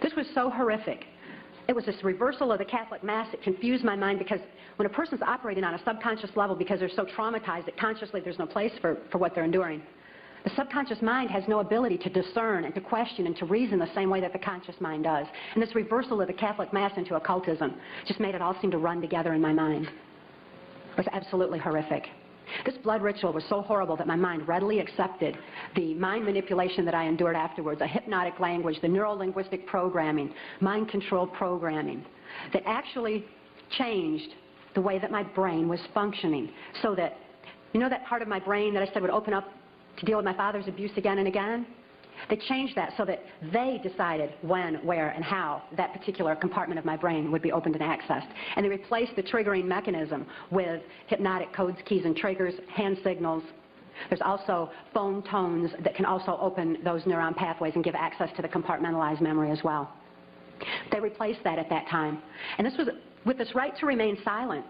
This was so horrific. It was this reversal of the Catholic Mass. It confused my mind because when a person's operating on a subconscious level because they're so traumatized that consciously there's no place for what they're enduring, the subconscious mind has no ability to discern and to question and to reason the same way that the conscious mind does. And this reversal of the Catholic Mass into occultism just made it all seem to run together in my mind. It was absolutely horrific. This blood ritual was so horrible that my mind readily accepted the mind manipulation that I endured afterwards, a hypnotic language, the neuro-linguistic programming, mind control programming, that actually changed the way that my brain was functioning. So that, you know that part of my brain that I said would open up to deal with my father's abuse again and again? They changed that so that they decided when, where, and how that particular compartment of my brain would be opened and accessed. And they replaced the triggering mechanism with hypnotic codes, keys, and triggers, hand signals. There's also phone tones that can also open those neuron pathways and give access to the compartmentalized memory as well. They replaced that at that time. And this was with this right to remain silent.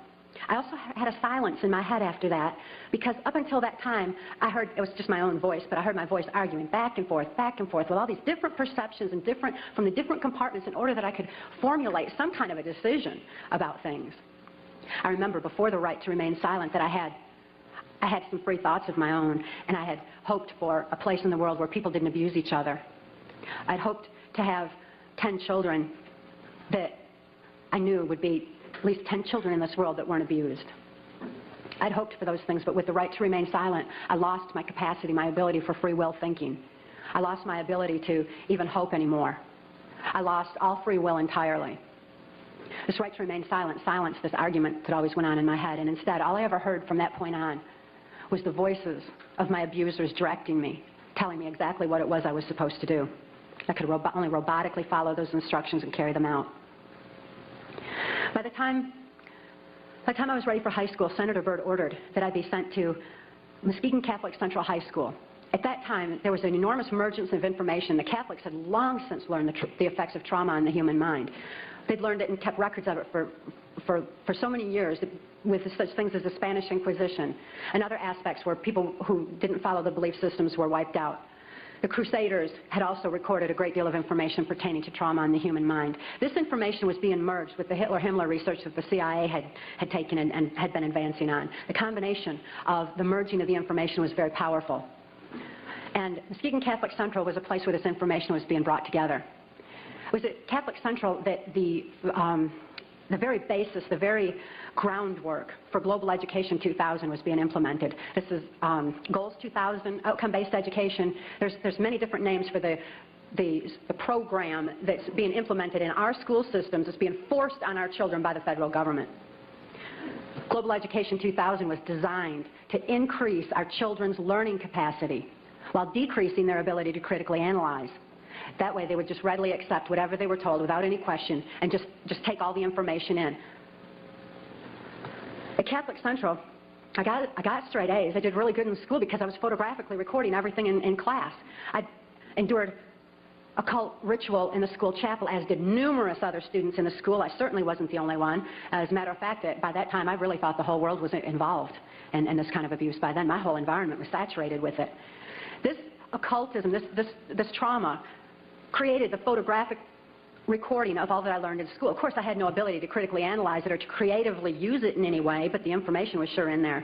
I also had a silence in my head after that, because up until that time, I heard, it was just my own voice, but I heard my voice arguing back and forth with all these different perceptions and from the different compartments in order that I could formulate some kind of a decision about things. I remember before the right to remain silent that I had some free thoughts of my own, and I had hoped for a place in the world where people didn't abuse each other. I'd hoped to have 10 children that I knew would be at least 10 children in this world that weren't abused. I'd hoped for those things, but with the right to remain silent, I lost my capacity, my ability for free will thinking. I lost my ability to even hope anymore. I lost all free will entirely. This right to remain silent silenced this argument that always went on in my head, and instead, all I ever heard from that point on was the voices of my abusers directing me, telling me exactly what it was I was supposed to do. I could only robotically follow those instructions and carry them out. By the time I was ready for high school, Senator Byrd ordered that I be sent to Muskegon Catholic Central High School. At that time, there was an enormous emergence of information. The Catholics had long since learned the effects of trauma on the human mind. They'd learned it and kept records of it for so many years with such things as the Spanish Inquisition and other aspects where people who didn't follow the belief systems were wiped out. The Crusaders had also recorded a great deal of information pertaining to trauma on the human mind. This information was being merged with the Hitler-Himmler research that the CIA had taken and had been advancing on. The combination of the merging of the information was very powerful. And Muskegon Catholic Central was a place where this information was being brought together. It was at Catholic Central that the very basis, the very groundwork for Global Education 2000 was being implemented. This is Goals 2000, outcome-based education. There's many different names for the program that's being implemented in our school systems. It's being forced on our children by the federal government. Global Education 2000 was designed to increase our children's learning capacity while decreasing their ability to critically analyze. That way they would just readily accept whatever they were told without any question and just take all the information in. At Catholic Central, I got straight A's. I did really good in school because I was photographically recording everything in class. I endured occult ritual in the school chapel, as did numerous other students in the school. I certainly wasn't the only one. As a matter of fact, by that time I really thought the whole world was involved in this kind of abuse. By then my whole environment was saturated with it. This occultism, this trauma, created the photographic recording of all that I learned in school. Of course, I had no ability to critically analyze it or to creatively use it in any way, but the information was sure in there.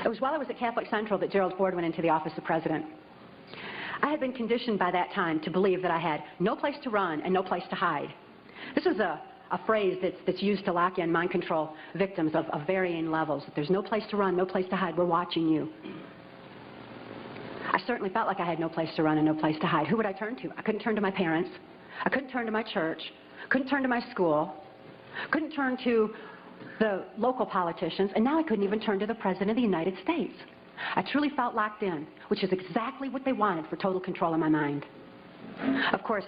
It was while I was at Catholic Central that Gerald Ford went into the office of president. I had been conditioned by that time to believe that I had no place to run and no place to hide. This is a phrase that's used to lock in mind control victims of varying levels. There's no place to run, no place to hide, we're watching you. I certainly felt like I had no place to run and no place to hide. Who would I turn to? I couldn't turn to my parents. I couldn't turn to my church. Couldn't turn to my school. Couldn't turn to the local politicians. And now I couldn't even turn to the President of the United States. I truly felt locked in, which is exactly what they wanted for total control of my mind. Of course,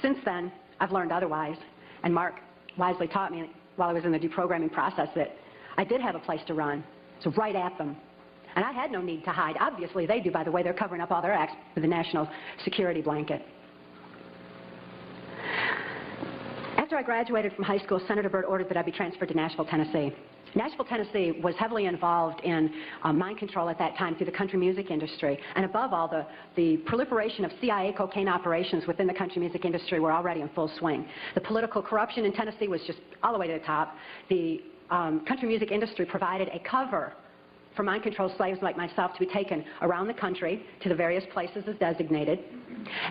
since then, I've learned otherwise. And Mark wisely taught me while I was in the deprogramming process that I did have a place to run. So right at them. And I had no need to hide. Obviously, they do, by the way. They're covering up all their acts with the national security blanket. After I graduated from high school, Senator Byrd ordered that I be transferred to Nashville, Tennessee. Nashville, Tennessee was heavily involved in mind control at that time through the country music industry. And above all, the proliferation of CIA cocaine operations within the country music industry were already in full swing. The political corruption in Tennessee was just all the way to the top. The country music industry provided a cover for mind-controlled slaves like myself to be taken around the country to the various places as designated,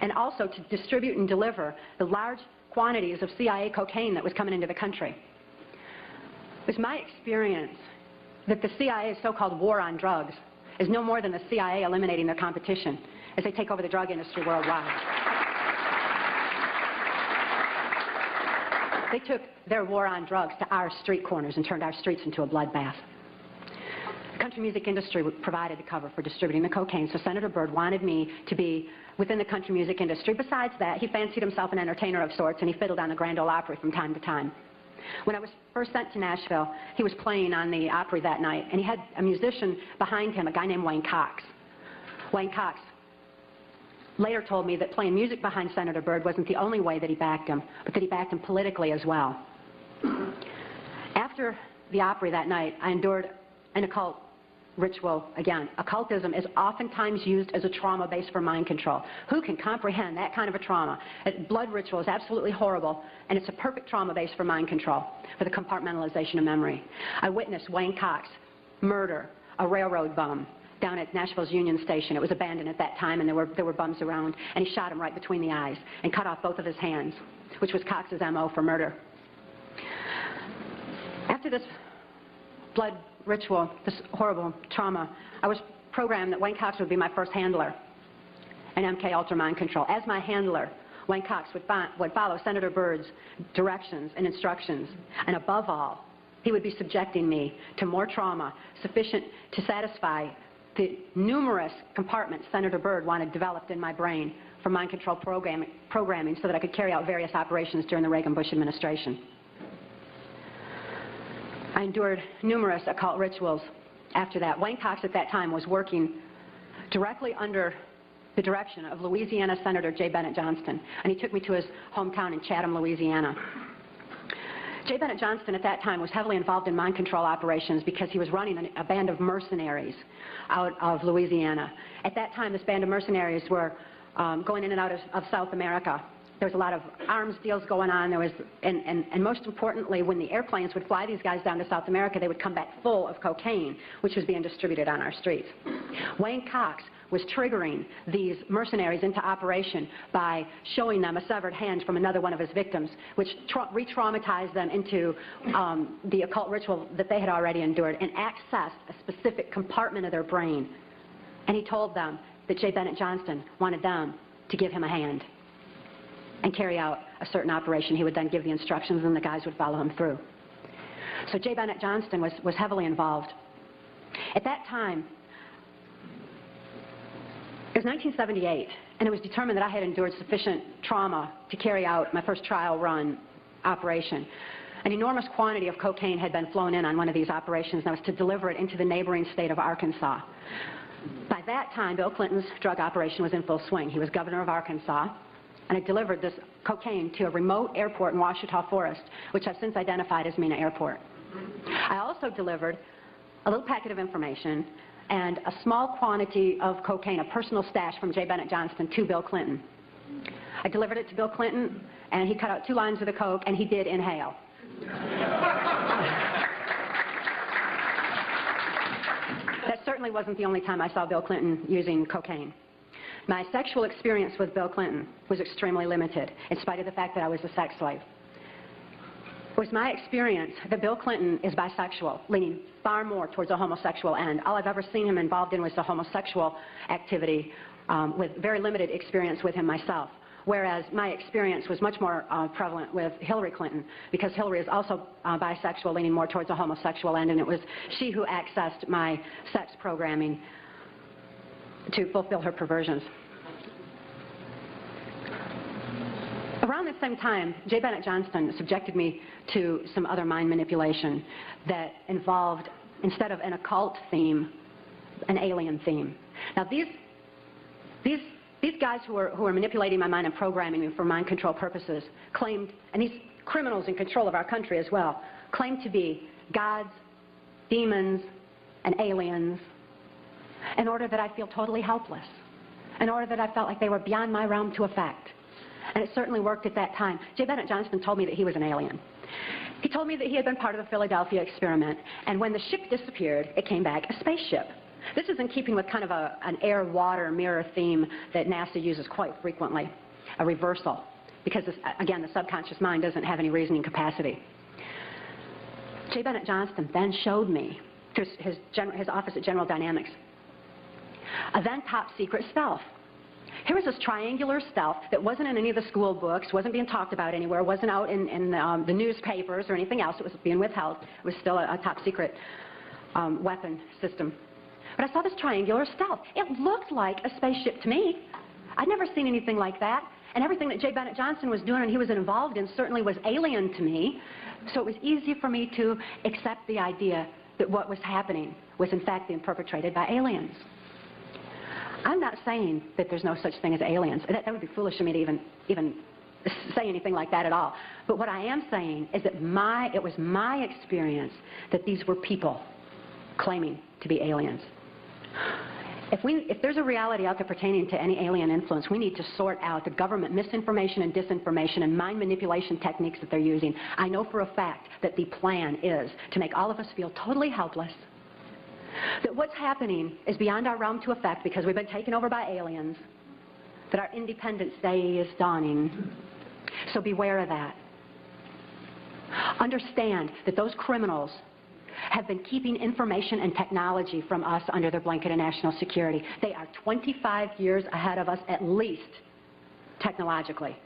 and also to distribute and deliver the large quantities of CIA cocaine that was coming into the country. It was my experience that the CIA's so-called war on drugs is no more than the CIA eliminating their competition as they take over the drug industry worldwide. They took their war on drugs to our street corners and turned our streets into a bloodbath. The country music industry provided the cover for distributing the cocaine, so Senator Byrd wanted me to be within the country music industry. Besides that, he fancied himself an entertainer of sorts, and he fiddled on the Grand Ole Opry from time to time. When I was first sent to Nashville, he was playing on the Opry that night, and he had a musician behind him, a guy named Wayne Cox. Wayne Cox later told me that playing music behind Senator Byrd wasn't the only way that he backed him, but that he backed him politically as well. After the Opry that night, I endured an occult ritual again. Occultism is oftentimes used as a trauma base for mind control. Who can comprehend that kind of a trauma? Blood ritual is absolutely horrible, and it's a perfect trauma base for mind control, for the compartmentalization of memory. I witnessed Wayne Cox murder a railroad bum down at Nashville's Union Station. It was abandoned at that time, and there were bums around, and he shot him right between the eyes and cut off both of his hands, which was Cox's MO for murder. After this blood ritual, this horrible trauma, I was programmed that Wayne Cox would be my first handler in MK Ultra Mind Control. As my handler, Wayne Cox would follow Senator Byrd's directions and instructions, and above all, he would be subjecting me to more trauma sufficient to satisfy the numerous compartments Senator Byrd wanted developed in my brain for mind control programming so that I could carry out various operations during the Reagan-Bush administration. I endured numerous occult rituals after that. Wayne Cox at that time was working directly under the direction of Louisiana Senator J. Bennett Johnston, and he took me to his hometown in Chatham, Louisiana. J. Bennett Johnston at that time was heavily involved in mind control operations because he was running a band of mercenaries out of Louisiana. At that time, this band of mercenaries were going in and out of South America. There was a lot of arms deals going on. There was, and most importantly, when the airplanes would fly these guys down to South America, they would come back full of cocaine, which was being distributed on our streets. Wayne Cox was triggering these mercenaries into operation by showing them a severed hand from another one of his victims, which re-traumatized them into the occult ritual that they had already endured and accessed a specific compartment of their brain. And he told them that J. Bennett Johnston wanted them to give him a hand and carry out a certain operation. He would then give the instructions and the guys would follow him through. So J. Bennett Johnston was heavily involved. At that time, it was 1978, and it was determined that I had endured sufficient trauma to carry out my first trial run operation. An enormous quantity of cocaine had been flown in on one of these operations, and I was to deliver it into the neighboring state of Arkansas. By that time, Bill Clinton's drug operation was in full swing. He was governor of Arkansas, and I delivered this cocaine to a remote airport in Ouachita Forest, which I've since identified as Mena Airport. I also delivered a little packet of information and a small quantity of cocaine, a personal stash from J. Bennett Johnston, to Bill Clinton. I delivered it to Bill Clinton, and he cut out 2 lines of the coke, and he did inhale. That certainly wasn't the only time I saw Bill Clinton using cocaine. My sexual experience with Bill Clinton was extremely limited, in spite of the fact that I was a sex slave. It was my experience that Bill Clinton is bisexual, leaning far more towards a homosexual end. All I've ever seen him involved in was the homosexual activity, with very limited experience with him myself. Whereas my experience was much more prevalent with Hillary Clinton, because Hillary is also bisexual, leaning more towards a homosexual end, and it was she who accessed my sex programming to fulfill her perversions. Around the same time, J. Bennett Johnston subjected me to some other mind manipulation that involved, instead of an occult theme, an alien theme. Now these guys who were manipulating my mind and programming me for mind control purposes claimed, and these criminals in control of our country as well, claimed to be gods, demons, and aliens, in order that I feel totally helpless, in order that I felt like they were beyond my realm to affect. And it certainly worked at that time. J. Bennett Johnston told me that he was an alien. He told me that he had been part of the Philadelphia experiment, and when the ship disappeared, it came back a spaceship. This is in keeping with kind of an air-water mirror theme that NASA uses quite frequently, a reversal, because, again, the subconscious mind doesn't have any reasoning capacity. J. Bennett Johnston then showed me, through his office at General Dynamics, a then top-secret stealth. Here was this triangular stealth that wasn't in any of the school books, wasn't being talked about anywhere, wasn't out in the newspapers or anything else. It was being withheld. It was still a top-secret weapon system. But I saw this triangular stealth. It looked like a spaceship to me. I'd never seen anything like that. And everything that J. Bennett Johnston was doing and he was involved in certainly was alien to me. So it was easy for me to accept the idea that what was happening was in fact being perpetrated by aliens. I'm not saying that there's no such thing as aliens. That would be foolish of me to even say anything like that at all. But what I am saying is that it was my experience that these were people claiming to be aliens. If there's a reality out there pertaining to any alien influence, we need to sort out the government misinformation and disinformation and mind manipulation techniques that they're using. I know for a fact that the plan is to make all of us feel totally helpless, that what's happening is beyond our realm to affect because we've been taken over by aliens, that our Independence Day is dawning. So beware of that. Understand that those criminals have been keeping information and technology from us under their blanket of national security. They are 25 years ahead of us at least, technologically.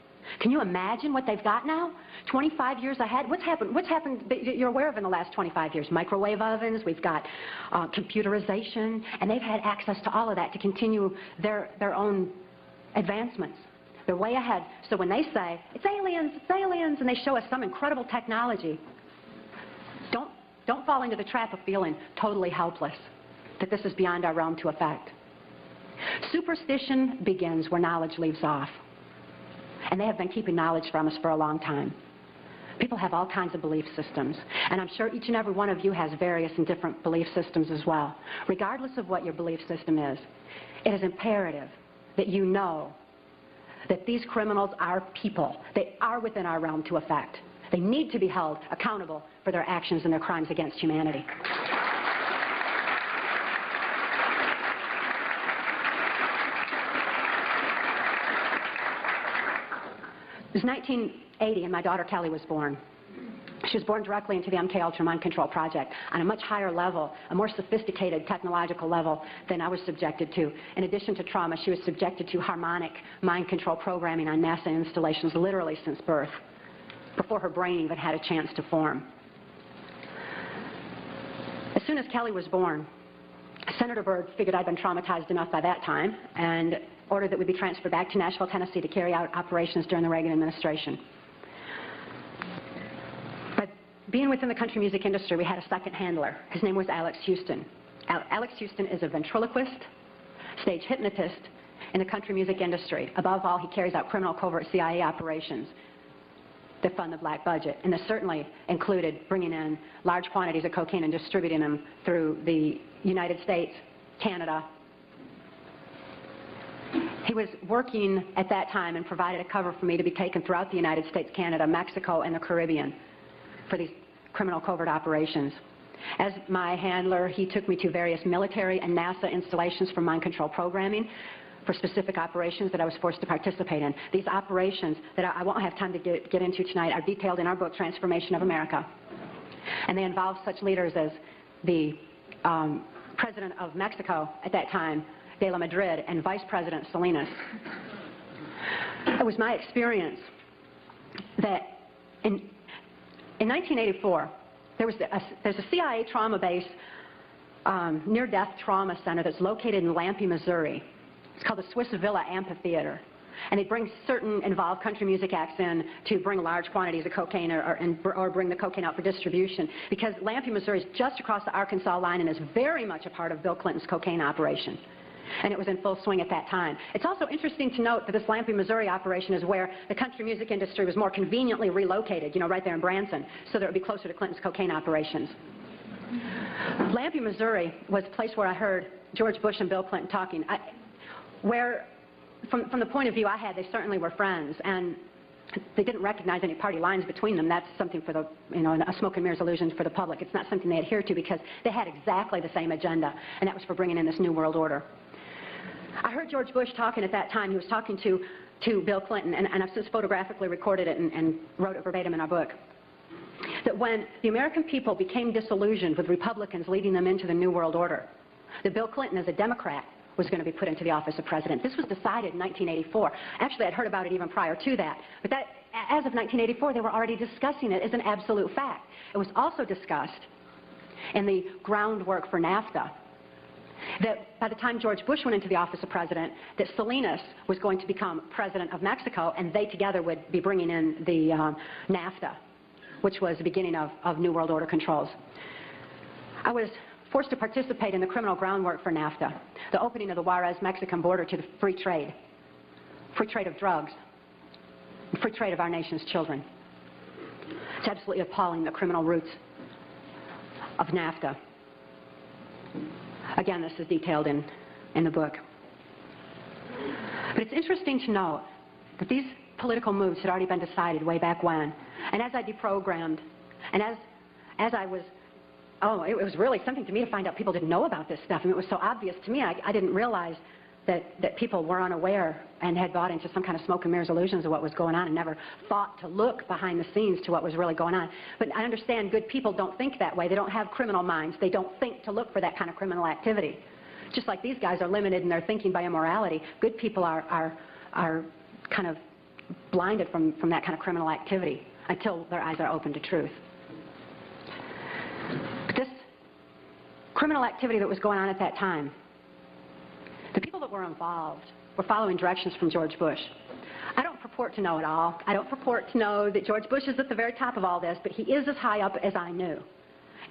Can you imagine what they've got now? 25 years ahead? What's happened that you're aware of in the last 25 years? Microwave ovens, we've got computerization, and they've had access to all of that to continue their own advancements. They're way ahead. So when they say, it's aliens, and they show us some incredible technology, don't fall into the trap of feeling totally helpless, that this is beyond our realm to affect. Superstition begins where knowledge leaves off. And they have been keeping knowledge from us for a long time. People have all kinds of belief systems, and I'm sure each and every one of you has various and different belief systems as well. Regardless of what your belief system is, it is imperative that you know that these criminals are people. They are within our realm to affect. They need to be held accountable for their actions and their crimes against humanity. It was 1980 and my daughter Kelly was born. She was born directly into the MK Ultra Mind Control Project on a much higher level, a more sophisticated technological level than I was subjected to. In addition to trauma, she was subjected to harmonic mind control programming on NASA installations literally since birth, before her brain even had a chance to form. As soon as Kelly was born, Senator Byrd figured I'd been traumatized enough by that time and ordered that we be transferred back to Nashville, Tennessee to carry out operations during the Reagan administration. But being within the country music industry, we had a second handler. His name was Alex Houston. Alex Houston is a ventriloquist, stage hypnotist in the country music industry. Above all, he carries out criminal covert CIA operations that fund the black budget, and this certainly included bringing in large quantities of cocaine and distributing them through the United States, Canada. He was working at that time and provided a cover for me to be taken throughout the United States, Canada, Mexico, and the Caribbean for these criminal covert operations. As my handler, he took me to various military and NASA installations for mind control programming for specific operations that I was forced to participate in. These operations that I won't have time to get into tonight are detailed in our book, Transformation of America. And they involve such leaders as the President of Mexico at that time, De La Madrid, and Vice President Salinas. It was my experience that in 1984, there's a CIA trauma base, near-death trauma center that's located in Lampe, Missouri. It's called the Swiss Villa Amphitheater. And they bring certain involved country music acts in to bring large quantities of cocaine or bring the cocaine out for distribution, because Lampe, Missouri is just across the Arkansas line and is very much a part of Bill Clinton's cocaine operation. And it was in full swing at that time. It's also interesting to note that this Lampe, Missouri operation is where the country music industry was more conveniently relocated, you know, right there in Branson, so that it would be closer to Clinton's cocaine operations. Lampe, Missouri was a place where I heard George Bush and Bill Clinton talking. From the point of view I had, they certainly were friends, and they didn't recognize any party lines between them. That's something for the, you know, a smoke and mirrors illusion for the public. It's not something they adhere to, because they had exactly the same agenda, and that was for bringing in this new world order. I heard George Bush talking at that time. He was talking to Bill Clinton, and I've since photographically recorded it and wrote it verbatim in our book, that when the American people became disillusioned with Republicans leading them into the new world order, that Bill Clinton, as a Democrat, was going to be put into the office of president. This was decided in 1984. Actually, I'd heard about it even prior to that. But that, as of 1984, they were already discussing it as an absolute fact. It was also discussed in the groundwork for NAFTA that by the time George Bush went into the office of president, that Salinas was going to become president of Mexico, and they together would be bringing in the NAFTA, which was the beginning of New World Order controls. I was forced to participate in the criminal groundwork for NAFTA, the opening of the Juarez-Mexican border to the free trade of drugs, free trade of our nation's children. It's absolutely appalling, the criminal roots of NAFTA. Again, this is detailed in the book. But it's interesting to note that these political moves had already been decided way back when. And as I deprogrammed, and as I was, it was really something to me to find out people didn't know about this stuff. I mean, it was so obvious to me. I didn't realize that people were unaware and had bought into some kind of smoke and mirrors illusions of what was going on and never thought to look behind the scenes to what was really going on. But I understand good people don't think that way. They don't have criminal minds. They don't think to look for that kind of criminal activity. Just like these guys are limited in their thinking by immorality, good people are kind of blinded from that kind of criminal activity until their eyes are open to truth. But this criminal activity that was going on at that time, the people that were involved were following directions from George Bush. I don't purport to know it all. I don't purport to know that George Bush is at the very top of all this, but he is as high up as I knew.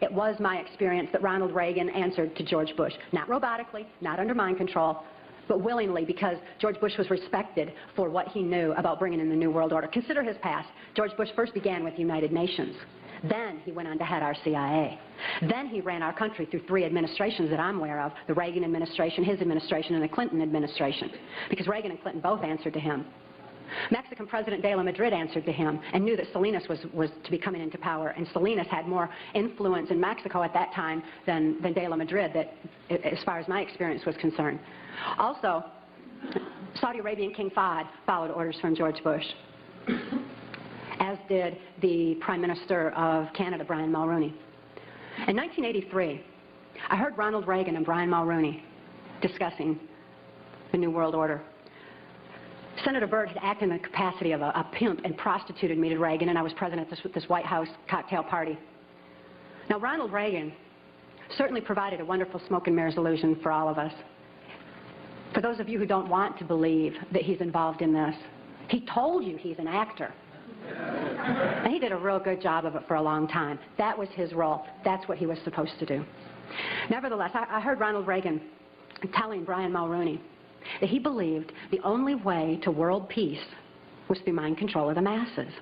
It was my experience that Ronald Reagan answered to George Bush. Not robotically, not under mind control, but willingly because George Bush was respected for what he knew about bringing in the New World Order. Consider his past. George Bush first began with the United Nations. Then he went on to head our CIA. Then he ran our country through 3 administrations that I'm aware of, the Reagan administration, his administration, and the Clinton administration, because Reagan and Clinton both answered to him. Mexican President de la Madrid answered to him and knew that Salinas was to be coming into power, and Salinas had more influence in Mexico at that time than de la Madrid, that, as far as my experience was concerned. Also, Saudi Arabian King Fahd followed orders from George Bush, as did the Prime Minister of Canada, Brian Mulroney. In 1983, I heard Ronald Reagan and Brian Mulroney discussing the New World Order. Senator Byrd had acted in the capacity of a pimp and prostituted me to Reagan, and I was present at this White House cocktail party. Now, Ronald Reagan certainly provided a wonderful smoke and mirrors illusion for all of us. For those of you who don't want to believe that he's involved in this, he told you he's an actor. And he did a real good job of it for a long time. That was his role. That's what he was supposed to do. Nevertheless, I heard Ronald Reagan telling Brian Mulroney that he believed the only way to world peace was through mind control of the masses.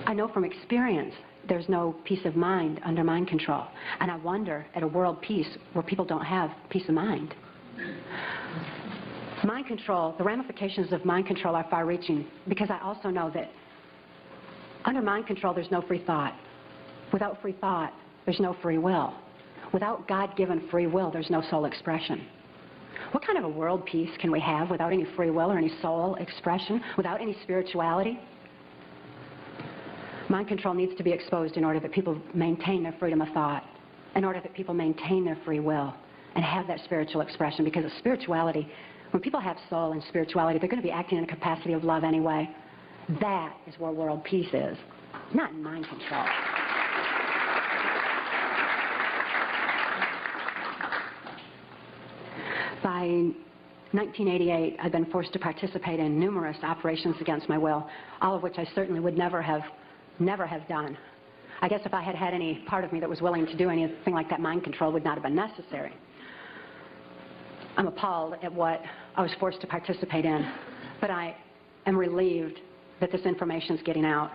I know from experience there's no peace of mind under mind control. And I wonder at a world peace where people don't have peace of mind. Mind control, the ramifications of mind control are far-reaching, because I also know that under mind control there's no free thought. Without free thought, there's no free will. Without God-given free will, there's no soul expression. What kind of a world peace can we have without any free will or any soul expression, without any spirituality? Mind control needs to be exposed in order that people maintain their freedom of thought, in order that people maintain their free will and have that spiritual expression, because of spirituality, when people have soul and spirituality, they're going to be acting in a capacity of love anyway. That is where world peace is, not in mind control. By 1988, I'd been forced to participate in numerous operations against my will, all of which I certainly would never have done. I guess if I had had any part of me that was willing to do anything like that, mind control would not have been necessary. I'm appalled at what I was forced to participate in, but I am relieved that this information is getting out,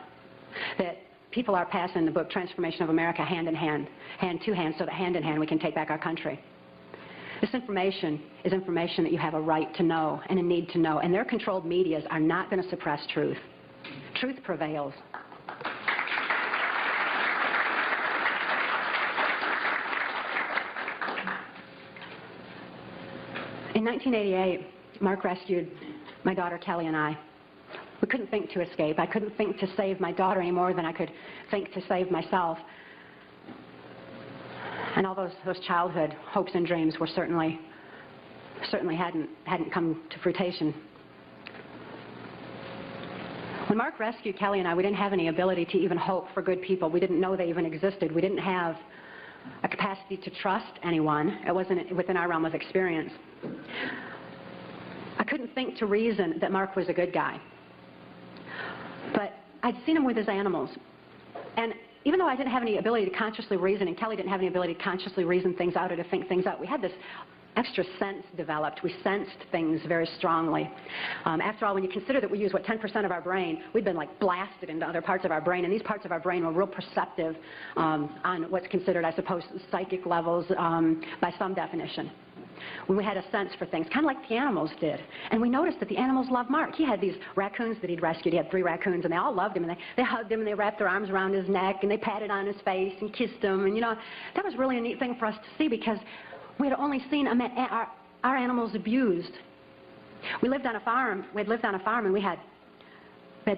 that people are passing the book Transformation of America hand in hand, hand to hand, so that hand in hand we can take back our country. This information is information that you have a right to know and a need to know, and their controlled medias are not going to suppress truth. Truth prevails. In 1988, Mark rescued my daughter Kelly and I. We couldn't think to escape. I couldn't think to save my daughter any more than I could think to save myself. And all those childhood hopes and dreams were certainly hadn't come to fruition. When Mark rescued Kelly and I, we didn't have any ability to even hope for good people. We didn't know they even existed. We didn't have a capacity to trust anyone. It wasn't within our realm of experience. I couldn't think to reason that Mark was a good guy. But I'd seen him with his animals. And even though I didn't have any ability to consciously reason, and Kelly didn't have any ability to consciously reason things out or to think things out, we had this extra sense developed. We sensed things very strongly. After all, when you consider that we use, 10% of our brain, we'd been like blasted into other parts of our brain, and these parts of our brain were real perceptive on what's considered, I suppose, psychic levels by some definition. When we had a sense for things, kind of like the animals did. And we noticed that the animals loved Mark. He had these raccoons that he'd rescued. He had 3 raccoons, and they all loved him. And they hugged him, and they wrapped their arms around his neck, and they patted on his face and kissed him. And, you know, that was really a neat thing for us to see, because we had only seen our animals abused. We lived on a farm. We had lived on a farm, and we had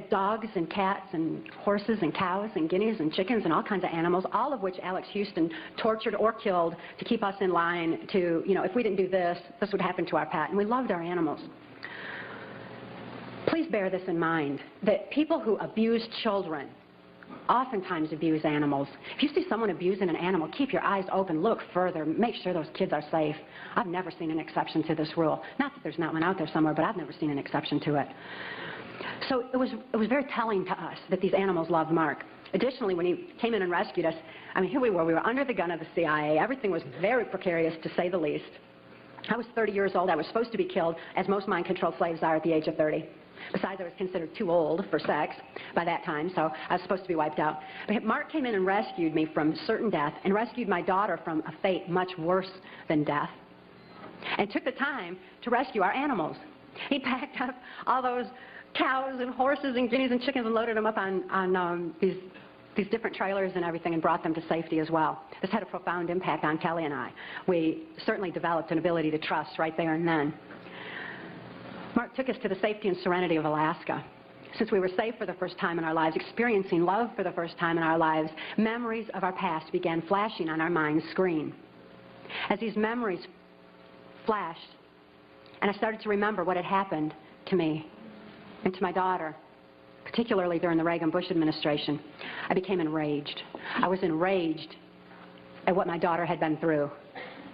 dogs and cats and horses and cows and guineas and chickens and all kinds of animals, all of which Alex Houston tortured or killed to keep us in line to, you know, if we didn't do this, this would happen to our pet. And we loved our animals. Please bear this in mind, that people who abuse children oftentimes abuse animals. If you see someone abusing an animal, keep your eyes open, look further, make sure those kids are safe. I've never seen an exception to this rule. Not that there's not one out there somewhere, but I've never seen an exception to it. So it was very telling to us that these animals loved Mark. Additionally, when he came in and rescued us, I mean, here we were under the gun of the CIA. Everything was very precarious, to say the least. I was 30 years old. I was supposed to be killed, as most mind-controlled slaves are at the age of 30. Besides, I was considered too old for sex by that time, so I was supposed to be wiped out. But Mark came in and rescued me from certain death and rescued my daughter from a fate much worse than death, and took the time to rescue our animals. He packed up all those cows and horses and guineas and chickens and loaded them up on these different trailers and everything and brought them to safety as well. This had a profound impact on Kelly and I. We certainly developed an ability to trust right there and then. Mark took us to the safety and serenity of Alaska. Since we were safe for the first time in our lives, experiencing love for the first time in our lives, memories of our past began flashing on our mind's screen. As these memories flashed, and I started to remember what had happened to me and to my daughter, particularly during the Reagan-Bush administration, I became enraged. I was enraged at what my daughter had been through,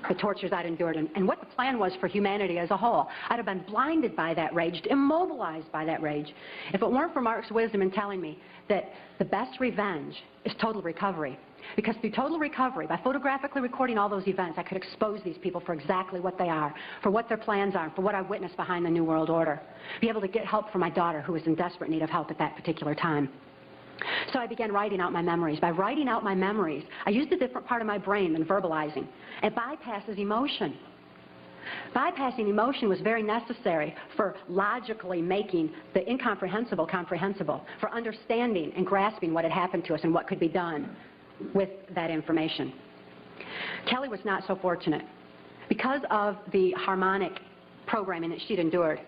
the tortures I'd endured, and what the plan was for humanity as a whole. I'd have been blinded by that rage, immobilized by that rage, if it weren't for Mark's wisdom in telling me that the best revenge is total recovery. Because through total recovery, by photographically recording all those events, I could expose these people for exactly what they are, for what their plans are, for what I witnessed behind the New World Order. Be able to get help for my daughter, who was in desperate need of help at that particular time. So I began writing out my memories. By writing out my memories, I used a different part of my brain than verbalizing. It bypasses emotion. Bypassing emotion was very necessary for logically making the incomprehensible comprehensible, for understanding and grasping what had happened to us and what could be done with that information. Kelly was not so fortunate. Because of the harmonic programming that she'd endured,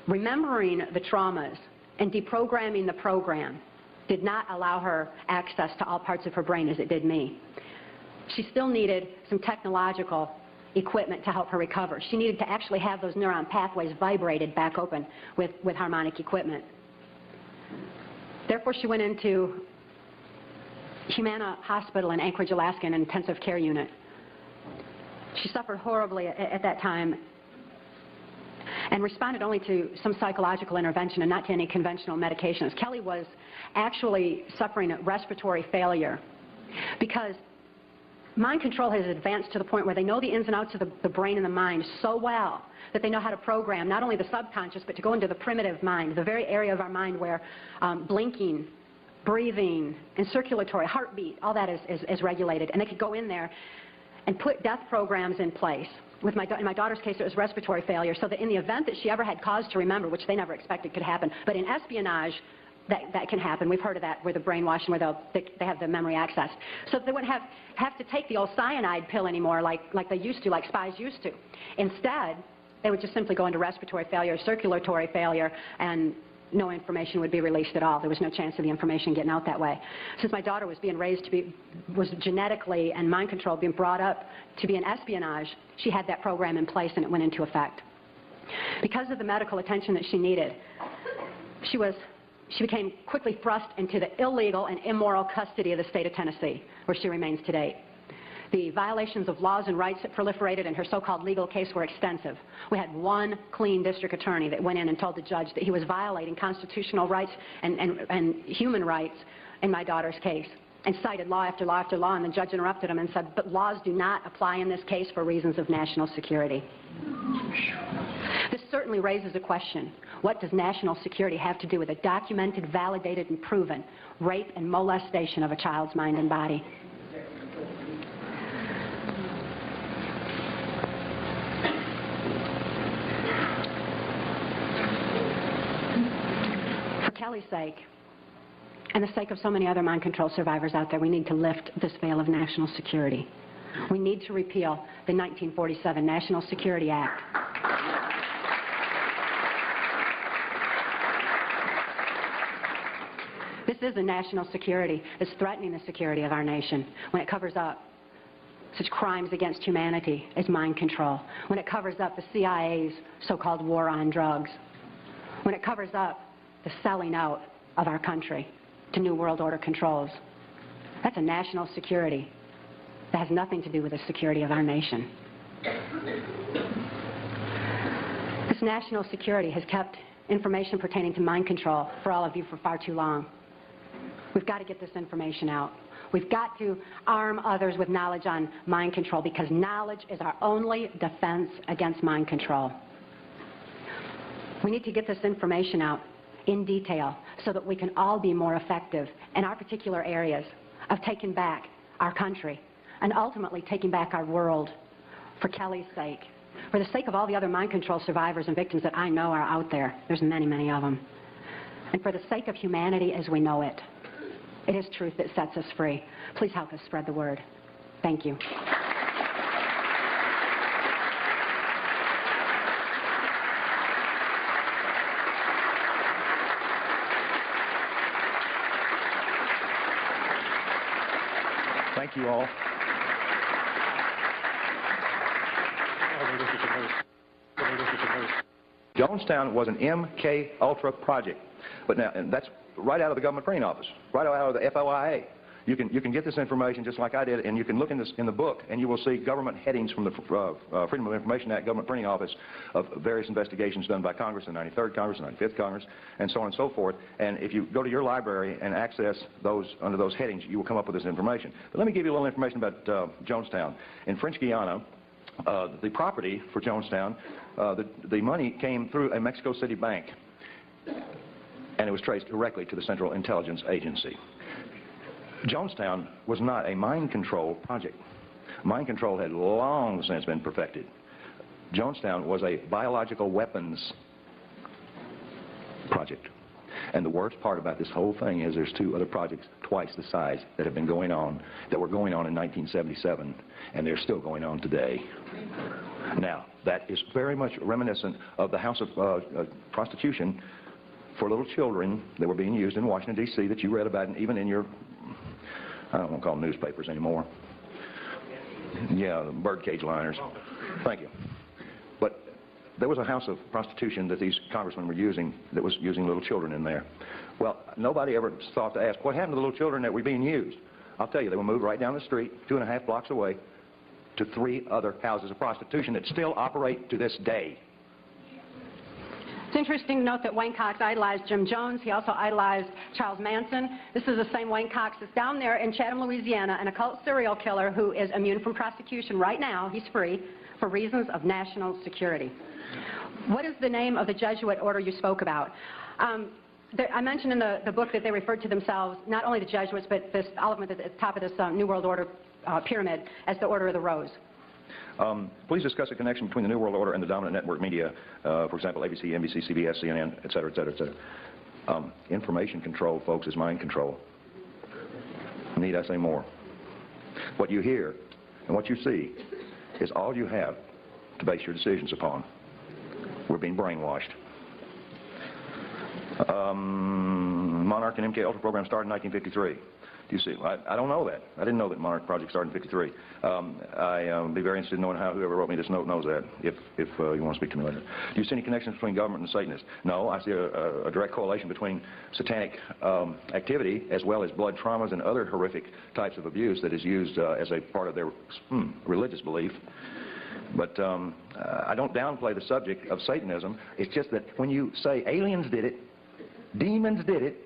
remembering the traumas and deprogramming the program did not allow her access to all parts of her brain as it did me. She still needed some technological equipment to help her recover. She needed to actually have those neuron pathways vibrated back open with harmonic equipment. Therefore, she went into Humana Hospital in Anchorage, Alaska, in an intensive care unit. She suffered horribly at that time and responded only to some psychological intervention and not to any conventional medications. Kelly was actually suffering respiratory failure because mind control has advanced to the point where they know the ins and outs of the brain and the mind so well that they know how to program not only the subconscious but to go into the primitive mind, the very area of our mind where blinking, breathing, and circulatory, heartbeat, all that is regulated. And they could go in there and put death programs in place. In my daughter's case, it was respiratory failure, so that in the event that she ever had cause to remember, which they never expected could happen, but in espionage, that can happen. We've heard of that, where the brainwashing, where they have the memory access. So they wouldn't have to take the old cyanide pill anymore like they used to, like spies used to. Instead, they would just simply go into respiratory failure, circulatory failure, and no information would be released at all. There was no chance of the information getting out that way. Since my daughter was being raised to be, was genetically and mind control being brought up to be in espionage, she had that program in place and it went into effect. Because of the medical attention that she needed, she became quickly thrust into the illegal and immoral custody of the state of Tennessee, where she remains today. The violations of laws and rights that proliferated in her so-called legal case were extensive. We had one clean district attorney that went in and told the judge that he was violating constitutional rights and human rights in my daughter's case, and cited law after law after law, and the judge interrupted him and said, but laws do not apply in this case for reasons of national security. This certainly raises a question. What does national security have to do with a documented, validated, and proven rape and molestation of a child's mind and body? For Kelly's sake, and the sake of so many other mind control survivors out there, we need to lift this veil of national security. We need to repeal the 1947 National Security Act. This is a national security that's threatening the security of our nation when it covers up such crimes against humanity as mind control, when it covers up the CIA's so-called war on drugs, when it covers up the selling out of our country to New World Order controls. That's a national security that has nothing to do with the security of our nation. This national security has kept information pertaining to mind control for all of you for far too long. We've got to get this information out. We've got to arm others with knowledge on mind control, because knowledge is our only defense against mind control. We need to get this information out in detail so that we can all be more effective in our particular areas of taking back our country and ultimately taking back our world, for Kelly's sake, for the sake of all the other mind control survivors and victims that I know are out there. There's many, many of them. And for the sake of humanity as we know it. It is truth that sets us free. Please help us spread the word. Thank you. Thank you all. Jonestown was an MK Ultra project, but now, and that's right out of the government printing office, right out of the FOIA. You can get this information just like I did, and you can look in the book, and you will see government headings from the Freedom of Information Act government printing office of various investigations done by Congress, the 93rd Congress, the 95th Congress, and so on and so forth. And if you go to your library and access those under those headings, you will come up with this information. But let me give you a little information about Jonestown. In French Guiana, the property for Jonestown, the money came through a Mexico City bank, and it was traced directly to the Central Intelligence Agency. Jonestown was not a mind control project. Mind control had long since been perfected. Jonestown was a biological weapons project. And the worst part about this whole thing is there's two other projects twice the size that have been going on, that were going on in 1977, and they're still going on today. Now, that is very much reminiscent of the house of prostitution for little children that were being used in Washington, D.C. that you read about, and even in your, I don't want to call them newspapers anymore. Yeah, the birdcage liners. Thank you. But there was a house of prostitution that these congressmen were using that was using little children in there. Well, nobody ever thought to ask, what happened to the little children that were being used? I'll tell you, they were moved right down the street, 2.5 blocks away, to 3 other houses of prostitution that still operate to this day. It's interesting to note that Wayne Cox idolized Jim Jones. He also idolized Charles Manson. This is the same Wayne Cox that's down there in Chatham, Louisiana, an occult serial killer who is immune from prosecution right now. He's free for reasons of national security. What is the name of the Jesuit order you spoke about? I mentioned in the book that they referred to themselves, not only the Jesuits, but all of them at the top of this New World Order pyramid, as the Order of the Rose. Please discuss a connection between the New World Order and the dominant network media, for example, ABC, NBC, CBS, CNN, et cetera, et cetera, et cetera. Information control, folks, is mind control. Need I say more? What you hear and what you see is all you have to base your decisions upon. We're being brainwashed. Monarch and MK Ultra program started in 1953. Do you see? I don't know that. I didn't know that Monarch project started in 53. I'd be very interested in knowing how whoever wrote me this note knows that, if you want to speak to me later. Do you see any connections between government and Satanists? No, I see a direct correlation between satanic activity as well as blood traumas and other horrific types of abuse that is used as a part of their religious belief. But I don't downplay the subject of Satanism. It's just that when you say aliens did it, demons did it,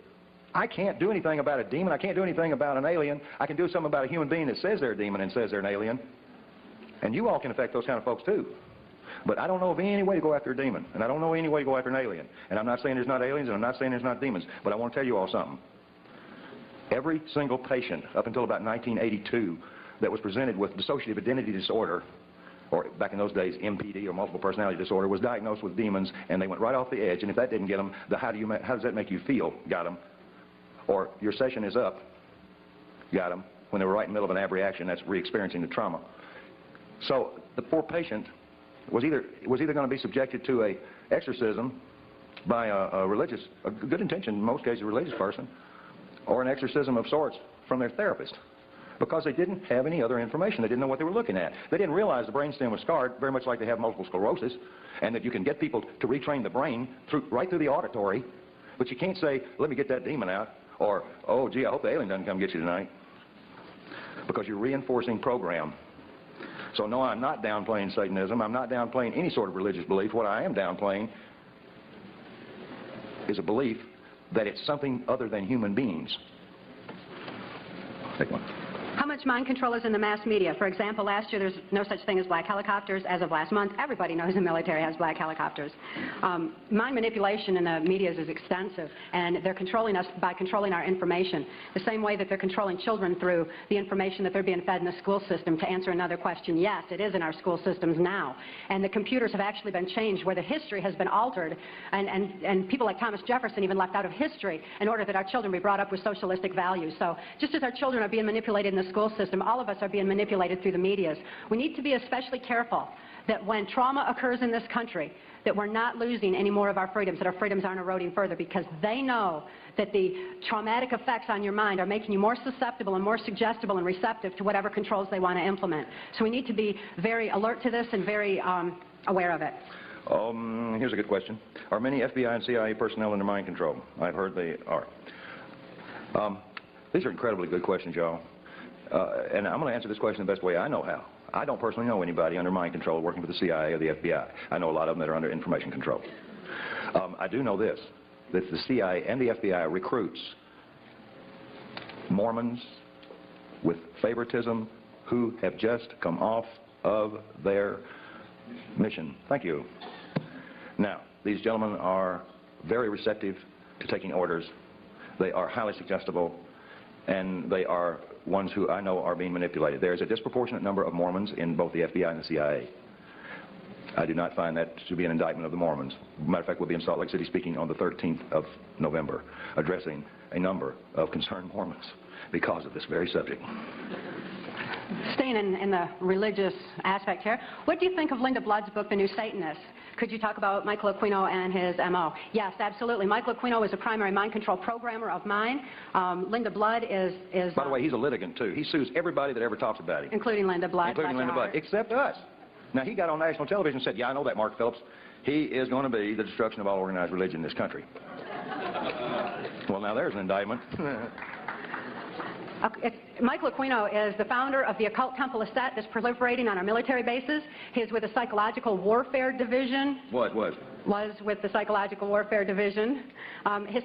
I can't do anything about a demon. I can't do anything about an alien. I can do something about a human being that says they're a demon and says they're an alien. And you all can affect those kind of folks too. But I don't know of any way to go after a demon. And I don't know any way to go after an alien. And I'm not saying there's not aliens, and I'm not saying there's not demons. But I want to tell you all something. Every single patient up until about 1982 that was presented with dissociative identity disorder, or back in those days, MPD, or multiple personality disorder, was diagnosed with demons, and they went right off the edge. And if that didn't get them, how does that make you feel? Got them. Or your session is up, got them, when they were right in the middle of an abreaction, that's re-experiencing the trauma. So the poor patient was either going to be subjected to a exorcism by a good intentioned, in most cases, a religious person, or an exorcism of sorts from their therapist, because they didn't have any other information. They didn't know what they were looking at. They didn't realize the brainstem was scarred, very much like they have multiple sclerosis, and that you can get people to retrain the brain right through the auditory, but you can't say, let me get that demon out. Or, oh, gee, I hope the alien doesn't come get you tonight. Because you're reinforcing program. So, no, I'm not downplaying Satanism. I'm not downplaying any sort of religious belief. What I am downplaying is a belief that it's something other than human beings. Take one. How much mind control is in the mass media? For example, last year there's no such thing as black helicopters. As of last month, everybody knows the military has black helicopters. Mind manipulation in the media is extensive, and they're controlling us by controlling our information. The same way that they're controlling children through the information that they're being fed in the school system. To answer another question, yes, it is in our school systems now. And the computers have actually been changed where the history has been altered, and people like Thomas Jefferson even left out of history in order that our children be brought up with socialistic values. So just as our children are being manipulated in the school system, all of us are being manipulated through the medias. We need to be especially careful that when trauma occurs in this country, that we're not losing any more of our freedoms, that our freedoms aren't eroding further, because they know that the traumatic effects on your mind are making you more susceptible and more suggestible and receptive to whatever controls they want to implement. So we need to be very alert to this and very aware of it. Here's a good question. Are many FBI and CIA personnel under mind control? I've heard they are. These are incredibly good questions, y'all. And I'm going to answer this question the best way I know how. I don't personally know anybody under mind control working for the CIA or the FBI. I know a lot of them that are under information control. I do know this, that the CIA and the FBI recruits Mormons with favoritism who have just come off of their mission. Thank you. Now, these gentlemen are very receptive to taking orders. They are highly suggestible, and they are ones who I know are being manipulated. There is a disproportionate number of Mormons in both the FBI and the CIA. I do not find that to be an indictment of the Mormons. Matter of fact, we'll be in Salt Lake City speaking on the 13th of November, addressing a number of concerned Mormons because of this very subject. Staying in the religious aspect here, what do you think of Linda Blood's book, The New Satanists? Could you talk about Michael Aquino and his M.O.? Yes, absolutely. Michael Aquino is a primary mind control programmer of mine. Linda Blood is... By the way, he's a litigant, too. He sues everybody that ever talks about him. Including Linda Blood. Including Linda Blood, except us. Now, he got on national television and said, yeah, I know that, Mark Phillips. He is going to be the destruction of all organized religion in this country. Well, now there's an indictment. Michael Aquino is the founder of the occult temple of Set that's proliferating on our military bases. He's with the Psychological Warfare Division. What? Was with the Psychological Warfare Division.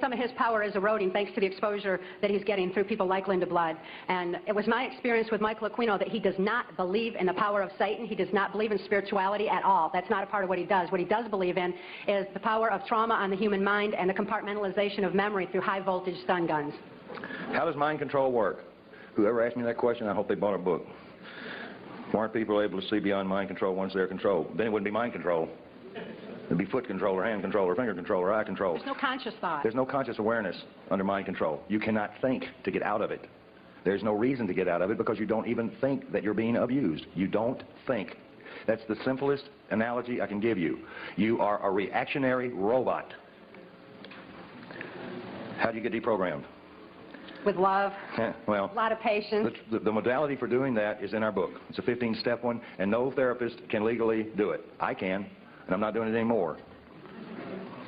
Some of his power is eroding thanks to the exposure that he's getting through people like Linda Blood. And it was my experience with Michael Aquino that he does not believe in the power of Satan. He does not believe in spirituality at all. That's not a part of what he does. What he does believe in is the power of trauma on the human mind and the compartmentalization of memory through high voltage stun guns. How does mind control work? Whoever asked me that question, I hope they bought a book. Why aren't people able to see beyond mind control once they're controlled? Then it wouldn't be mind control. It'd be foot control or hand control or finger control or eye control. There's no conscious thought. There's no conscious awareness under mind control. You cannot think to get out of it. There's no reason to get out of it because you don't even think that you're being abused. You don't think. That's the simplest analogy I can give you. You are a reactionary robot. How do you get deprogrammed? With love, well, a lot of patience. The modality for doing that is in our book. It's a 15-step one, and no therapist can legally do it. I can, and I'm not doing it anymore.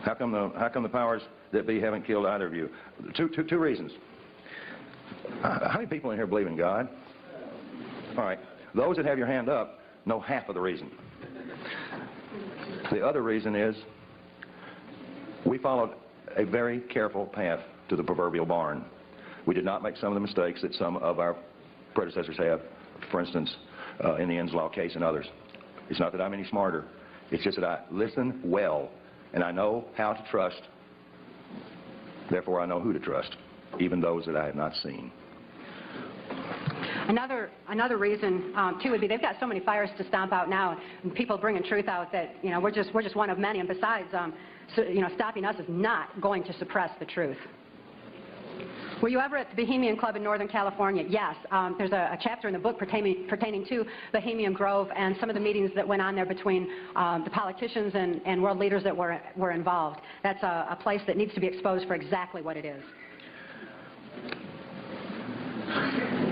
How come the powers that be haven't killed either of you? Two reasons. How many people in here believe in God? All right. Those that have your hand up know half of the reason. The other reason is we followed a very careful path to the proverbial barn. We did not make some of the mistakes that some of our predecessors have, for instance, in the Enslow case and others. It's not that I'm any smarter. It's just that I listen well, and I know how to trust. Therefore, I know who to trust, even those that I have not seen. Another reason, too, would be they've got so many fires to stomp out now, and people bringing truth out that, you know, we're just one of many, and besides, stopping us is not going to suppress the truth. Were you ever at the Bohemian Club in Northern California? Yes. There's a chapter in the book pertaining to Bohemian Grove and some of the meetings that went on there between the politicians and world leaders that were involved. That's a place that needs to be exposed for exactly what it is.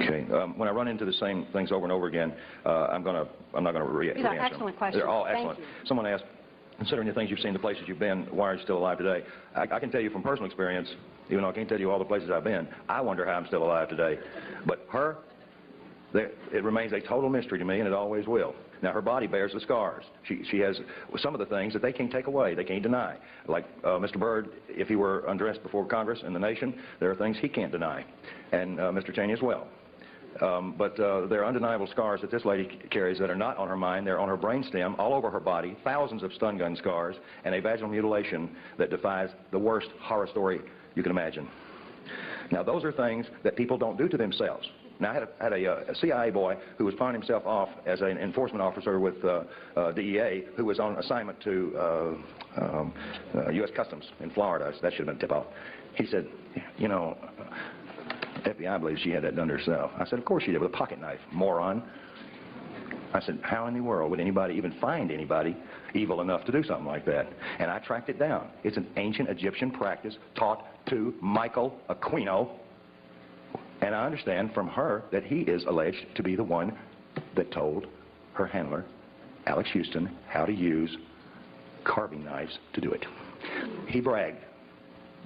Okay. When I run into the same things over and over again, I'm not going to re-answer them. These are excellent questions. They're all excellent. Thank you. Someone asked, considering the things you've seen, the places you've been, why are you still alive today? I can tell you from personal experience, even though I can't tell you all the places I've been, I wonder how I'm still alive today. But it remains a total mystery to me, and it always will. Now, her body bears the scars. She has some of the things that they can't take away, they can't deny. Like Mr. Byrd, if he were undressed before Congress and the nation, there are things he can't deny. And Mr. Cheney as well. But there are undeniable scars that this lady carries that are not on her mind. They're on her brainstem, all over her body, thousands of stun gun scars, and a vaginal mutilation that defies the worst horror story you can imagine. Now, those are things that people don't do to themselves. Now, I had a CIA boy who was finding himself off as an enforcement officer with DEA who was on assignment to U.S. Customs in Florida. That should have been a tip-off. He said, you know, FBI believes she had that done to herself. I said, of course she did, with a pocket knife, moron. I said, how in the world would anybody even find anybody evil enough to do something like that? And I tracked it down. It's an ancient Egyptian practice taught to Michael Aquino. And I understand from her that he is alleged to be the one that told her handler, Alex Houston, how to use carving knives to do it. He bragged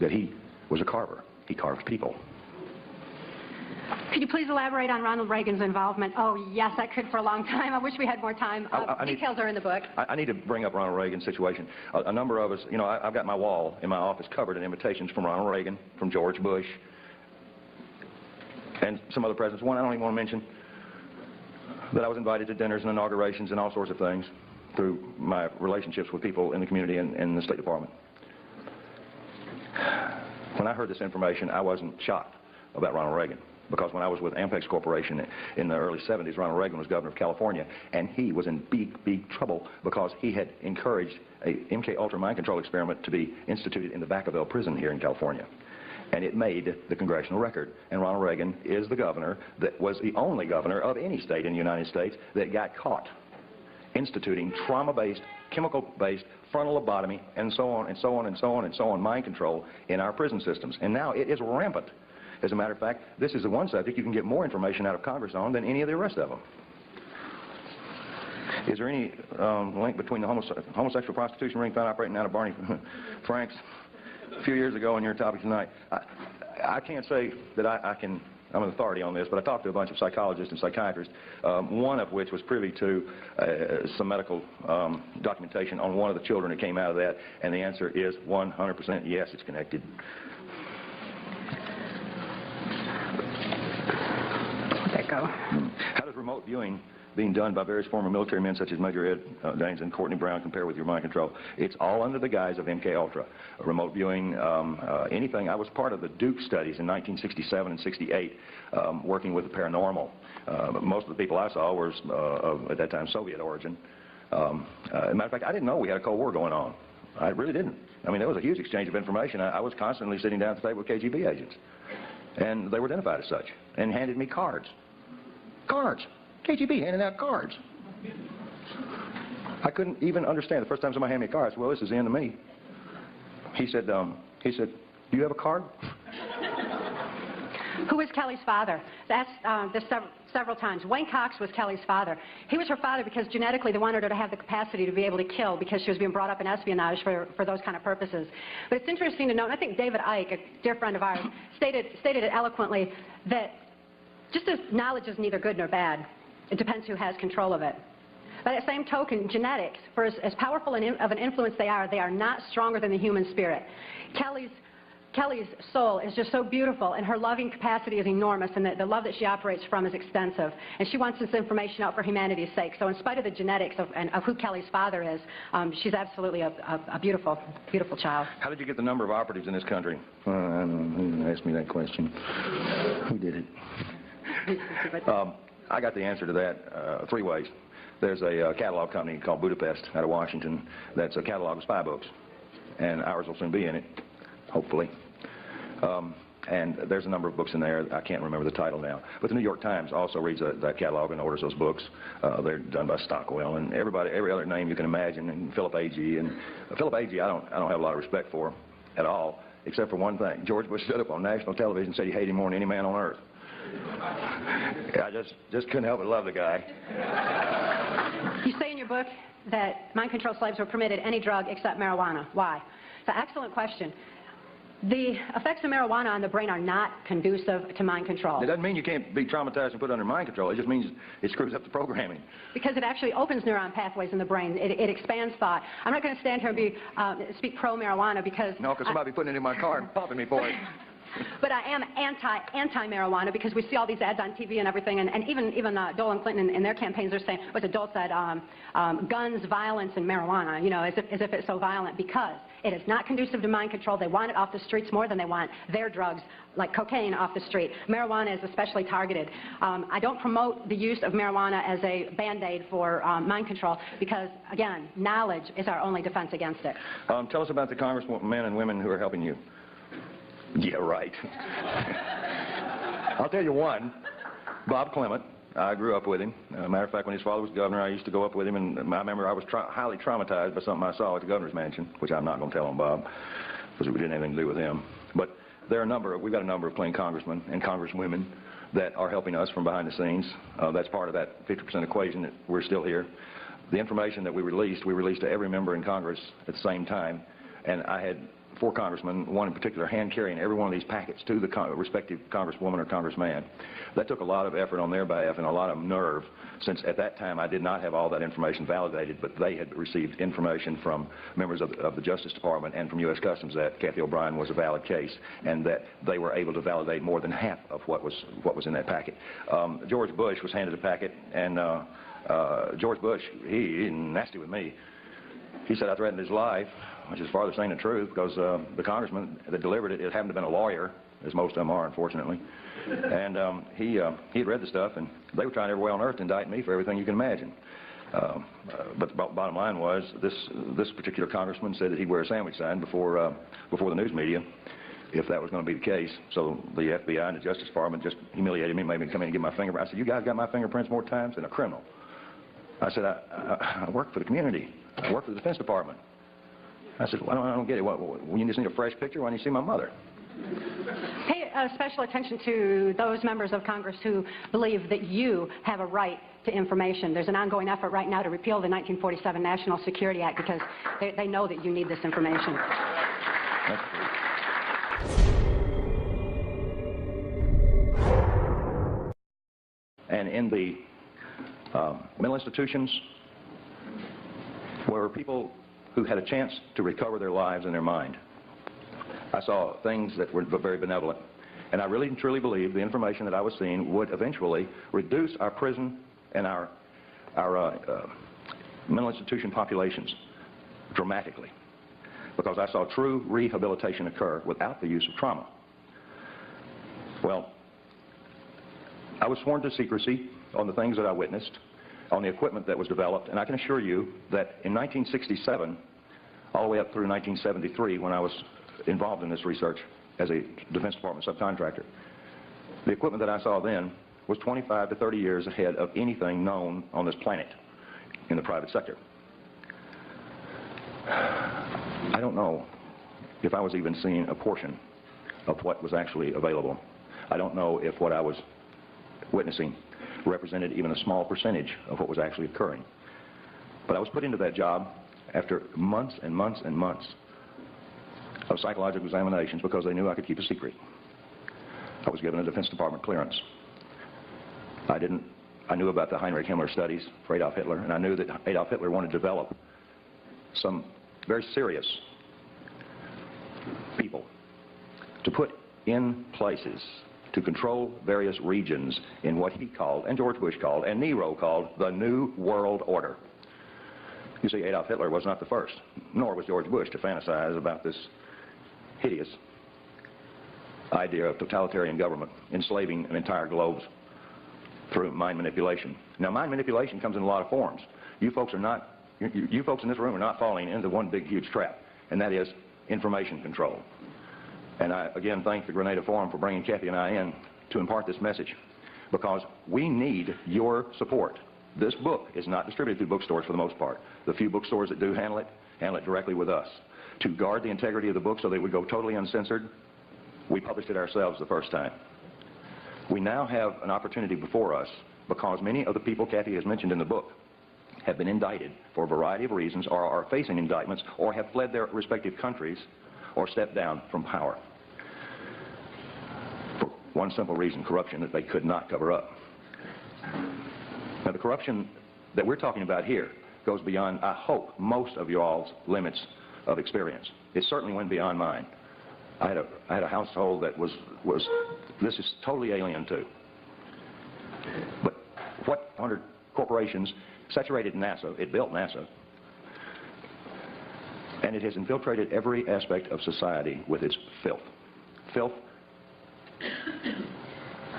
that he was a carver. He carved people. Could you please elaborate on Ronald Reagan's involvement? Oh, yes, I could for a long time. I wish we had more time. Details are in the book. I need to bring up Ronald Reagan's situation. A number of us, you know, I've got my wall in my office covered in invitations from Ronald Reagan, from George Bush, and some other presidents. One I don't even want to mention, that I was invited to dinners and inaugurations and all sorts of things through my relationships with people in the community and in the State Department. When I heard this information, I wasn't shocked about Ronald Reagan. Because when I was with Ampex Corporation in the early 70s, Ronald Reagan was governor of California, and he was in big, big trouble because he had encouraged a MK Ultra mind control experiment to be instituted in the Vacaville prison here in California. And it made the congressional record. And Ronald Reagan is the governor that was the only governor of any state in the United States that got caught instituting trauma-based, chemical-based frontal lobotomy, and so on, and so on, and so on, and so on, mind control in our prison systems. And now it is rampant. As a matter of fact, this is the one subject you can get more information out of Congress on than any of the rest of them. Is there any link between the homosexual prostitution ring found operating out of Barney Frank's a few years ago and your topic tonight? I can't say that I'm an authority on this, but I talked to a bunch of psychologists and psychiatrists, one of which was privy to some medical documentation on one of the children that came out of that, and the answer is 100% yes, it's connected. How does remote viewing being done by various former military men such as Major Ed Daines and Courtney Brown compare with your mind control? It's all under the guise of MK Ultra. Remote viewing, anything. I was part of the Duke studies in 1967 and 68, working with the paranormal. Most of the people I saw were of, at that time, Soviet origin. As a matter of fact, I didn't know we had a Cold War going on. I really didn't. I mean, there was a huge exchange of information. I was constantly sitting down at the table with KGB agents. And they were identified as such and handed me cards. Cards. KGB handing out cards. I couldn't even understand. The first time somebody handed me a card, I said, well, this is the end of me. He said, do you have a card? Who was Kelly's father? That's this several times. Wayne Cox was Kelly's father. He was her father because genetically they wanted her to have the capacity to be able to kill because she was being brought up in espionage for those kind of purposes. But it's interesting to note, and I think David Icke, a dear friend of ours, stated it eloquently, that just as knowledge is neither good nor bad, it depends who has control of it. By that same token, genetics, for as powerful of an influence they are not stronger than the human spirit. Kelly's soul is just so beautiful, and her loving capacity is enormous, and the love that she operates from is extensive. And she wants this information out for humanity's sake. So in spite of the genetics of who Kelly's father is, she's absolutely a beautiful, beautiful child. How did you get the number of operatives in this country? I don't know. Who didn't ask me that question? Who did it? I got the answer to that three ways. There's a catalog company called Budapest out of Washington that's a catalog of spy books, and ours will soon be in it, hopefully. And there's a number of books in there. I can't remember the title now. But the New York Times also reads that catalog and orders those books. They're done by Stockwell and every other name you can imagine, and Philip Agee. And Philip Agee, I don't have a lot of respect for at all, except for one thing. George Bush stood up on national television and said he hated him more than any man on earth. I just couldn't help but love the guy. You say in your book that mind control slaves were permitted any drug except marijuana. Why? It's an excellent question. The effects of marijuana on the brain are not conducive to mind control. It doesn't mean you can't be traumatized and put under mind control. It just means it screws up the programming. Because it actually opens neuron pathways in the brain. It expands thought. I'm not going to stand here and speak pro-marijuana because... No, because somebody be putting it in my car and popping me for it. But I am anti-marijuana because we see all these ads on TV and everything, and even Dole and Clinton in their campaigns are saying, what Dole said, guns, violence, and marijuana, you know, as if it's so violent, because it is not conducive to mind control. They want it off the streets more than they want their drugs, like cocaine, off the street. Marijuana is especially targeted. I don't promote the use of marijuana as a Band-Aid for mind control because, again, knowledge is our only defense against it. Tell us about the congressmen and women who are helping you. Yeah, right. I'll tell you one, Bob Clement. I grew up with him. Matter of fact, when his father was governor, I used to go up with him, and I remember I was highly traumatized by something I saw at the governor's mansion, which I'm not going to tell on Bob, because we didn't have anything to do with him. But there are we've got a number of clean congressmen and congresswomen that are helping us from behind the scenes. That's part of that 50% equation that we're still here. The information that we released to every member in Congress at the same time, and I had 4 congressmen, one in particular, hand-carrying every one of these packets to the respective congresswoman or congressman. That took a lot of effort on their behalf and a lot of nerve, since at that time I did not have all that information validated, but they had received information from members of the Justice Department and from U.S. Customs that Cathy OBrien was a valid case, and that they were able to validate more than half of what was in that packet. George Bush was handed a packet, and George Bush, he's nasty with me. He said I threatened his life, which is farther saying the truth, because the congressman that delivered it happened to have been a lawyer, as most of them are, unfortunately. And he had read the stuff, and they were trying every way on earth to indict me for everything you can imagine. But the bottom line was, this particular congressman said that he'd wear a sandwich sign before the news media, if that was going to be the case. So the FBI and the Justice Department just humiliated me, made me come in and get my fingerprints. I said, you guys got my fingerprints more times than a criminal. I said, I work for the community. I work for the Defense Department. I said, well, I don't get it. You just need a fresh picture? Why don't you see my mother? Pay special attention to those members of Congress who believe that you have a right to information. There's an ongoing effort right now to repeal the 1947 National Security Act because they know that you need this information. And in the mental institutions, where people who had a chance to recover their lives and their mind, I saw things that were very benevolent. And I really and truly believe the information that I was seeing would eventually reduce our prison and our mental institution populations dramatically, because I saw true rehabilitation occur without the use of trauma. Well, I was sworn to secrecy on the things that I witnessed, on the equipment that was developed, and I can assure you that in 1967, all the way up through 1973, when I was involved in this research as a Defense Department subcontractor, the equipment that I saw then was 25 to 30 years ahead of anything known on this planet in the private sector. I don't know if I was even seeing a portion of what was actually available. I don't know if what I was witnessing represented even a small percentage of what was actually occurring. But I was put into that job after months and months and months of psychological examinations because they knew I could keep a secret. I was given a Defense Department clearance. I knew about the Heinrich Himmler studies for Adolf Hitler, and I knew that Adolf Hitler wanted to develop some very serious people to put in places to control various regions in what he called, and George Bush called, and Nero called, the New World Order. You see, Adolf Hitler was not the first, nor was George Bush, to fantasize about this hideous idea of totalitarian government enslaving an entire globe through mind manipulation. Now, mind manipulation comes in a lot of forms. You folks in this room are not falling into one big, huge trap, and that is information control. And I, again, thank the Grenada Forum for bringing Cathy and I in to impart this message, because we need your support. This book is not distributed through bookstores for the most part. The few bookstores that do handle it directly with us. To guard the integrity of the book so that it would go totally uncensored, we published it ourselves the first time. We now have an opportunity before us, because many of the people Cathy has mentioned in the book have been indicted for a variety of reasons, or are facing indictments, or have fled their respective countries, or stepped down from power. For one simple reason: corruption that they could not cover up. Now, the corruption that we're talking about here goes beyond, I hope, most of you all's limits of experience. It certainly went beyond mine. I had a household that was this is totally alien to. But what under corporations saturated NASA, it built NASA, and it has infiltrated every aspect of society with its filth. Filth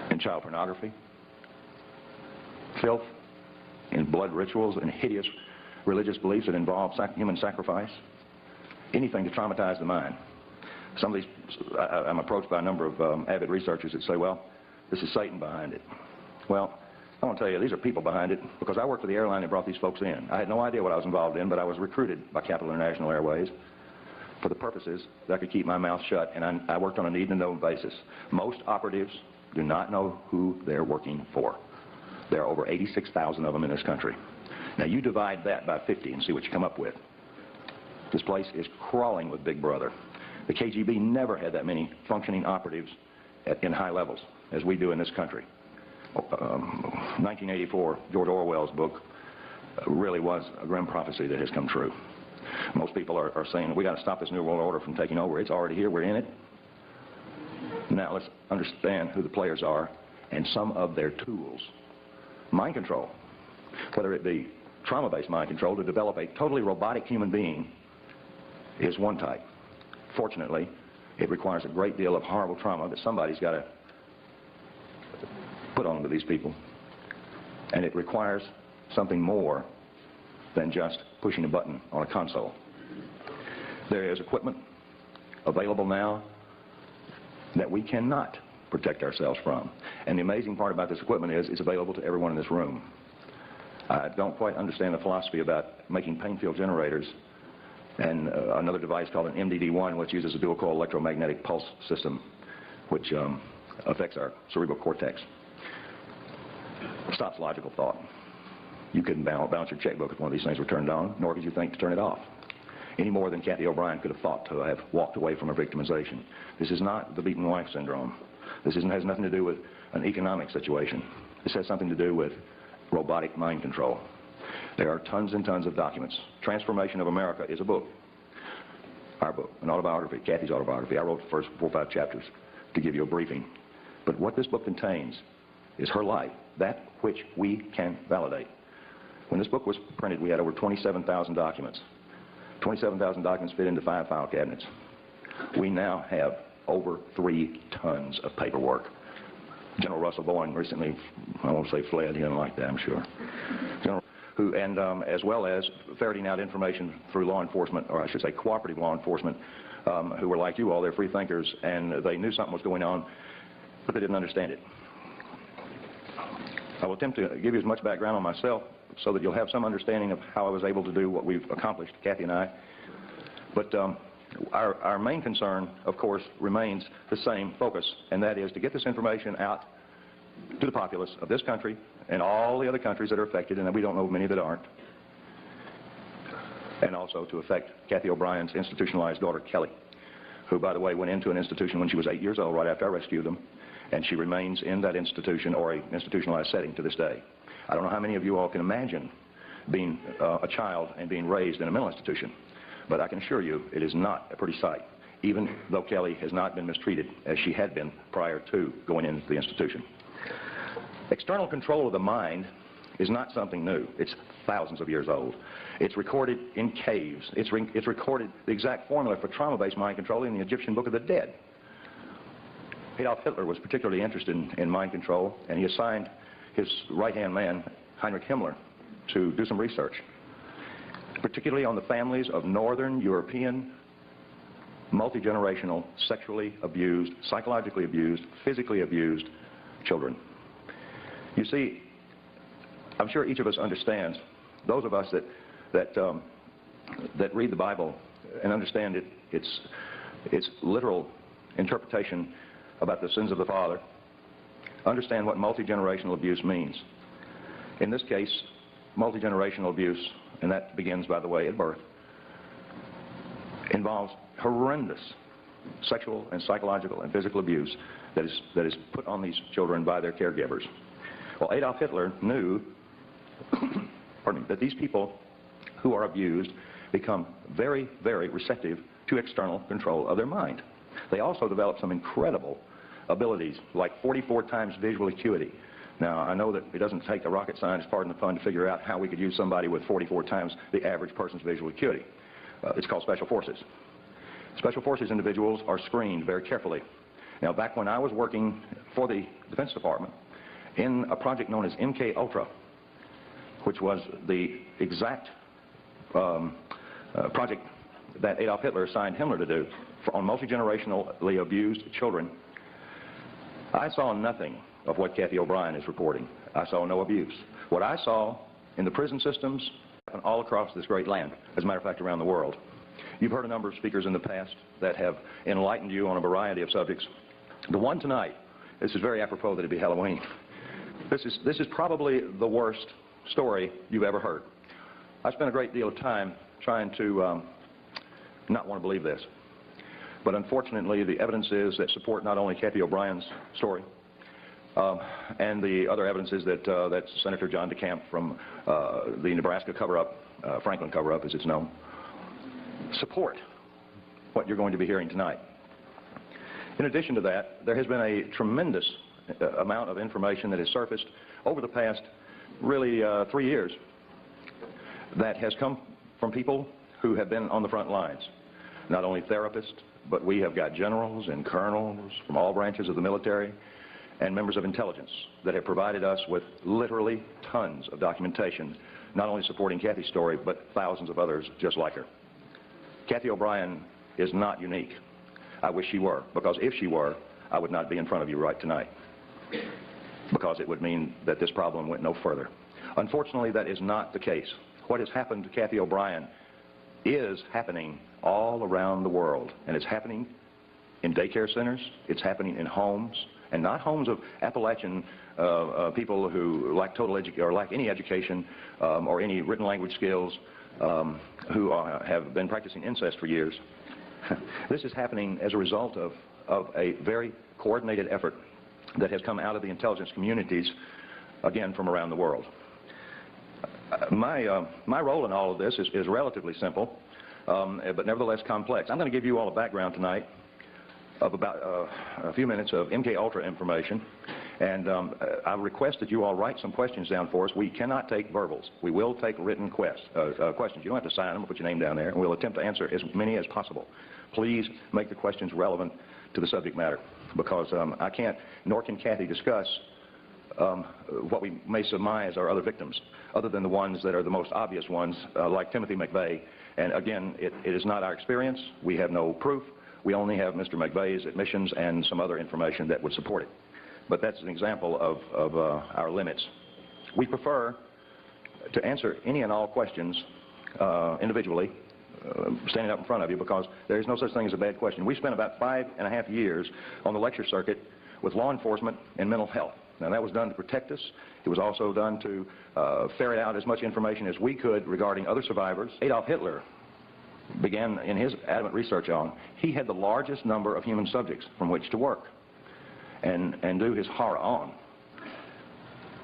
in child pornography, filth in blood rituals and hideous religious beliefs that involve human sacrifice, anything to traumatize the mind. Some of these, I'm approached by a number of avid researchers that say, well, this is Satan behind it. Well, I want to tell you, these are people behind it, because I worked for the airline that brought these folks in. I had no idea what I was involved in, but I was recruited by Capital International Airways for the purposes that I could keep my mouth shut, and I worked on a need-to-know basis. Most operatives do not know who they're working for. There are over 86,000 of them in this country. Now you divide that by 50 and see what you come up with. This place is crawling with Big Brother. The KGB never had that many functioning operatives in high levels as we do in this country. 1984, George Orwell's book, really was a grim prophecy that has come true. Most people are saying, we got to stop this New World Order from taking over. It's already here. We're in it. Now let's understand who the players are and some of their tools. Mind control, whether it be trauma-based mind control to develop a totally robotic human being, is one type. Fortunately, it requires a great deal of horrible trauma that somebody's got to put on to these people. And it requires something more than just pushing a button on a console. There is equipment available now that we cannot protect ourselves from. And the amazing part about this equipment is it's available to everyone in this room. I don't quite understand the philosophy about making pain field generators and another device called an MDD-1, which uses a dual-coil electromagnetic pulse system, which affects our cerebral cortex. Stops logical thought. You couldn't bounce your checkbook if one of these things were turned on, nor could you think to turn it off. Any more than Cathy OBrien could have thought to have walked away from her victimization. This is not the beaten wife syndrome. This has nothing to do with an economic situation. This has something to do with robotic mind control. There are tons and tons of documents. Transformation of America is a book. Our book, an autobiography, Cathy's autobiography. I wrote the first 4 or 5 chapters to give you a briefing. But what this book contains is her life, that which we can validate. When this book was printed, we had over 27,000 documents. 27,000 documents fit into 5 file cabinets. We now have over 3 tons of paperwork. General Russell Bowen recently, I won't say fled, he didn't like that, I'm sure. As well as ferreting out information through law enforcement, or I should say cooperative law enforcement, who were like you all, they're free thinkers, and they knew something was going on, but they didn't understand it. I will attempt to give you as much background on myself so that you'll have some understanding of how I was able to do what we've accomplished, Cathy and I. But our main concern, of course, remains the same focus, and that is to get this information out to the populace of this country and all the other countries that are affected, and we don't know many that aren't, and also to affect Cathy OBrien's institutionalized daughter, Kelly, who, by the way, went into an institution when she was 8 years old, right after I rescued them, and she remains in that institution or an institutionalized setting to this day. I don't know how many of you all can imagine being a child and being raised in a mental institution, but I can assure you it is not a pretty sight, even though Kelly has not been mistreated as she had been prior to going into the institution. External control of the mind is not something new. It's thousands of years old. It's recorded in caves. It's recorded the exact formula for trauma-based mind control in the Egyptian Book of the Dead. Adolf Hitler was particularly interested in mind control, and he assigned his right-hand man, Heinrich Himmler, to do some research, particularly on the families of Northern European, multi-generational, sexually abused, psychologically abused, physically abused children. You see, I'm sure each of us understands, those of us that read the Bible and understand its literal interpretation about the sins of the father, understand what multi-generational abuse means. In this case, multi-generational abuse, and that begins, by the way, at birth, involves horrendous sexual and psychological and physical abuse that is put on these children by their caregivers. Well, Adolf Hitler knew pardon me, that these people who are abused become very, very receptive to external control of their mind. They also developed some incredible abilities, like 44 times visual acuity. Now, I know that it doesn't take a rocket scientist, pardon the pun, to figure out how we could use somebody with 44 times the average person's visual acuity. It's called special forces. Special forces individuals are screened very carefully. Now, back when I was working for the Defense Department in a project known as MK Ultra, which was the exact project that Adolf Hitler assigned Himmler to do on multi-generationally abused children, I saw nothing of what Cathy OBrien is reporting. I saw no abuse. What I saw in the prison systems all across this great land, as a matter of fact around the world. You've heard a number of speakers in the past that have enlightened you on a variety of subjects. The one tonight, this is very apropos that it be Halloween. This is probably the worst story you've ever heard. I spent a great deal of time trying to not want to believe this. But unfortunately, the evidences that support not only Cathy OBrien's story, and the other evidences that Senator John DeCamp from the Nebraska cover-up, Franklin cover-up as it's known, support what you're going to be hearing tonight. In addition to that, there has been a tremendous amount of information that has surfaced over the past, really, 3 years that has come from people who have been on the front lines. Not only therapists, but we have got generals and colonels from all branches of the military and members of intelligence that have provided us with literally tons of documentation, not only supporting Cathy's story, but thousands of others just like her. Cathy OBrien is not unique. I wish she were, because if she were, I would not be in front of you right tonight, because it would mean that this problem went no further. Unfortunately, that is not the case. What has happened to Cathy OBrien is happening all around the world, and it's happening in daycare centers, it's happening in homes, and not homes of Appalachian people who lack or lack any education or any written language skills, who have been practicing incest for years. This is happening as a result of a very coordinated effort that has come out of the intelligence communities, again, from around the world. My role in all of this is relatively simple, but nevertheless complex. I'm going to give you all a background tonight of about a few minutes of MK Ultra information, and I request that you all write some questions down for us. We cannot take verbals. We will take written questions. You don't have to sign them, put your name down there, and we'll attempt to answer as many as possible. Please make the questions relevant to the subject matter, because I can't, nor can Cathy, discuss what we may surmise are other victims, other than the ones that are the most obvious ones, like Timothy McVeigh. And again, it is not our experience. We have no proof. We only have Mr. McVeigh's admissions and some other information that would support it. But that's an example of our limits. We prefer to answer any and all questions individually, standing up in front of you, because there is no such thing as a bad question. We spent about 5.5 years on the lecture circuit with law enforcement and mental health. Now, that was done to protect us. It was also done to ferret out as much information as we could regarding other survivors. Adolf Hitler began in his adamant research on, he had the largest number of human subjects from which to work and do his horror on.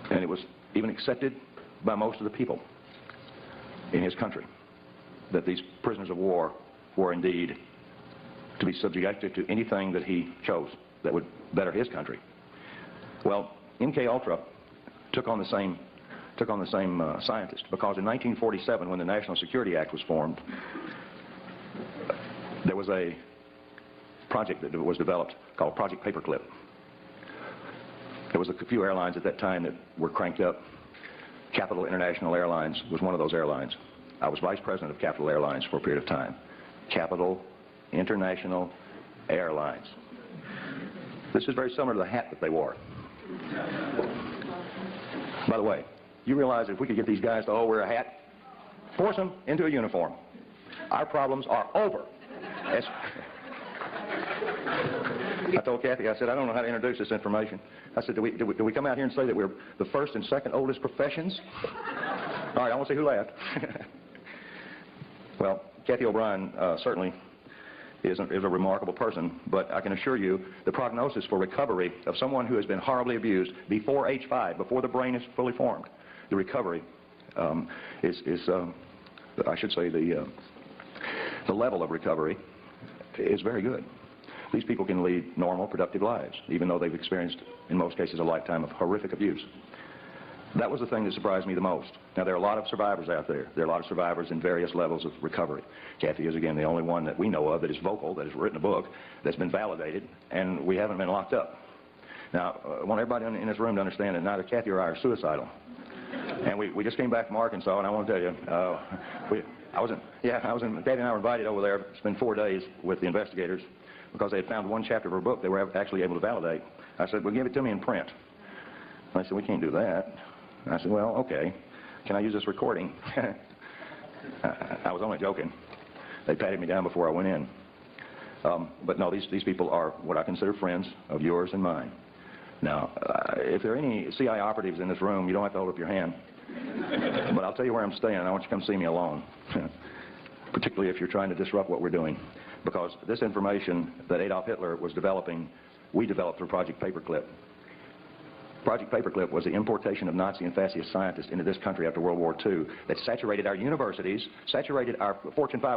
And it was even accepted by most of the people in his country that these prisoners of war were indeed to be subjected to anything that he chose that would better his country. Well, MK Ultra took on the same scientist, because in 1947, when the National Security Act was formed, there was a project that was developed called Project Paperclip. There was a few airlines at that time that were cranked up. Capital International Airlines was one of those airlines. I was vice president of Capital Airlines for a period of time. Capital International Airlines. This is very similar to the hat that they wore. By the way, you realize if we could get these guys to all wear a hat, force them into a uniform, our problems are over. I told Cathy, I said, I don't know how to introduce this information. I said, do we come out here and say that we're the first and second oldest professions? All right, I want to see who laughed. Well, Cathy OBrien certainly is a remarkable person, but I can assure you the prognosis for recovery of someone who has been horribly abused before age 5, before the brain is fully formed, the recovery I should say the level of recovery is very good. These people can lead normal, productive lives, even though they've experienced, in most cases, a lifetime of horrific abuse. That was the thing that surprised me the most. Now, there are a lot of survivors out there. There are a lot of survivors in various levels of recovery. Cathy is, again, the only one that we know of that is vocal, that has written a book, that's been validated, and we haven't been locked up. Now, I want everybody in this room to understand that neither Cathy or I are suicidal. And we just came back from Arkansas, and I want to tell you, Cathy and I were invited over there to spend 4 days with the investigators because they had found one chapter of her book they were actually able to validate. I said, well, give it to me in print. And they said, we can't do that. And I said, well, okay. Can I use this recording? I was only joking. They patted me down before I went in. But no, these people are what I consider friends of yours and mine. Now, if there are any CIA operatives in this room, you don't have to hold up your hand. But I'll tell you where I'm staying, and I want you to come see me alone. Particularly if you're trying to disrupt what we're doing. Because this information that Adolf Hitler was developing, we developed through Project Paperclip. Project Paperclip was the importation of Nazi and fascist scientists into this country after World War II that saturated our universities, saturated our Fortune 500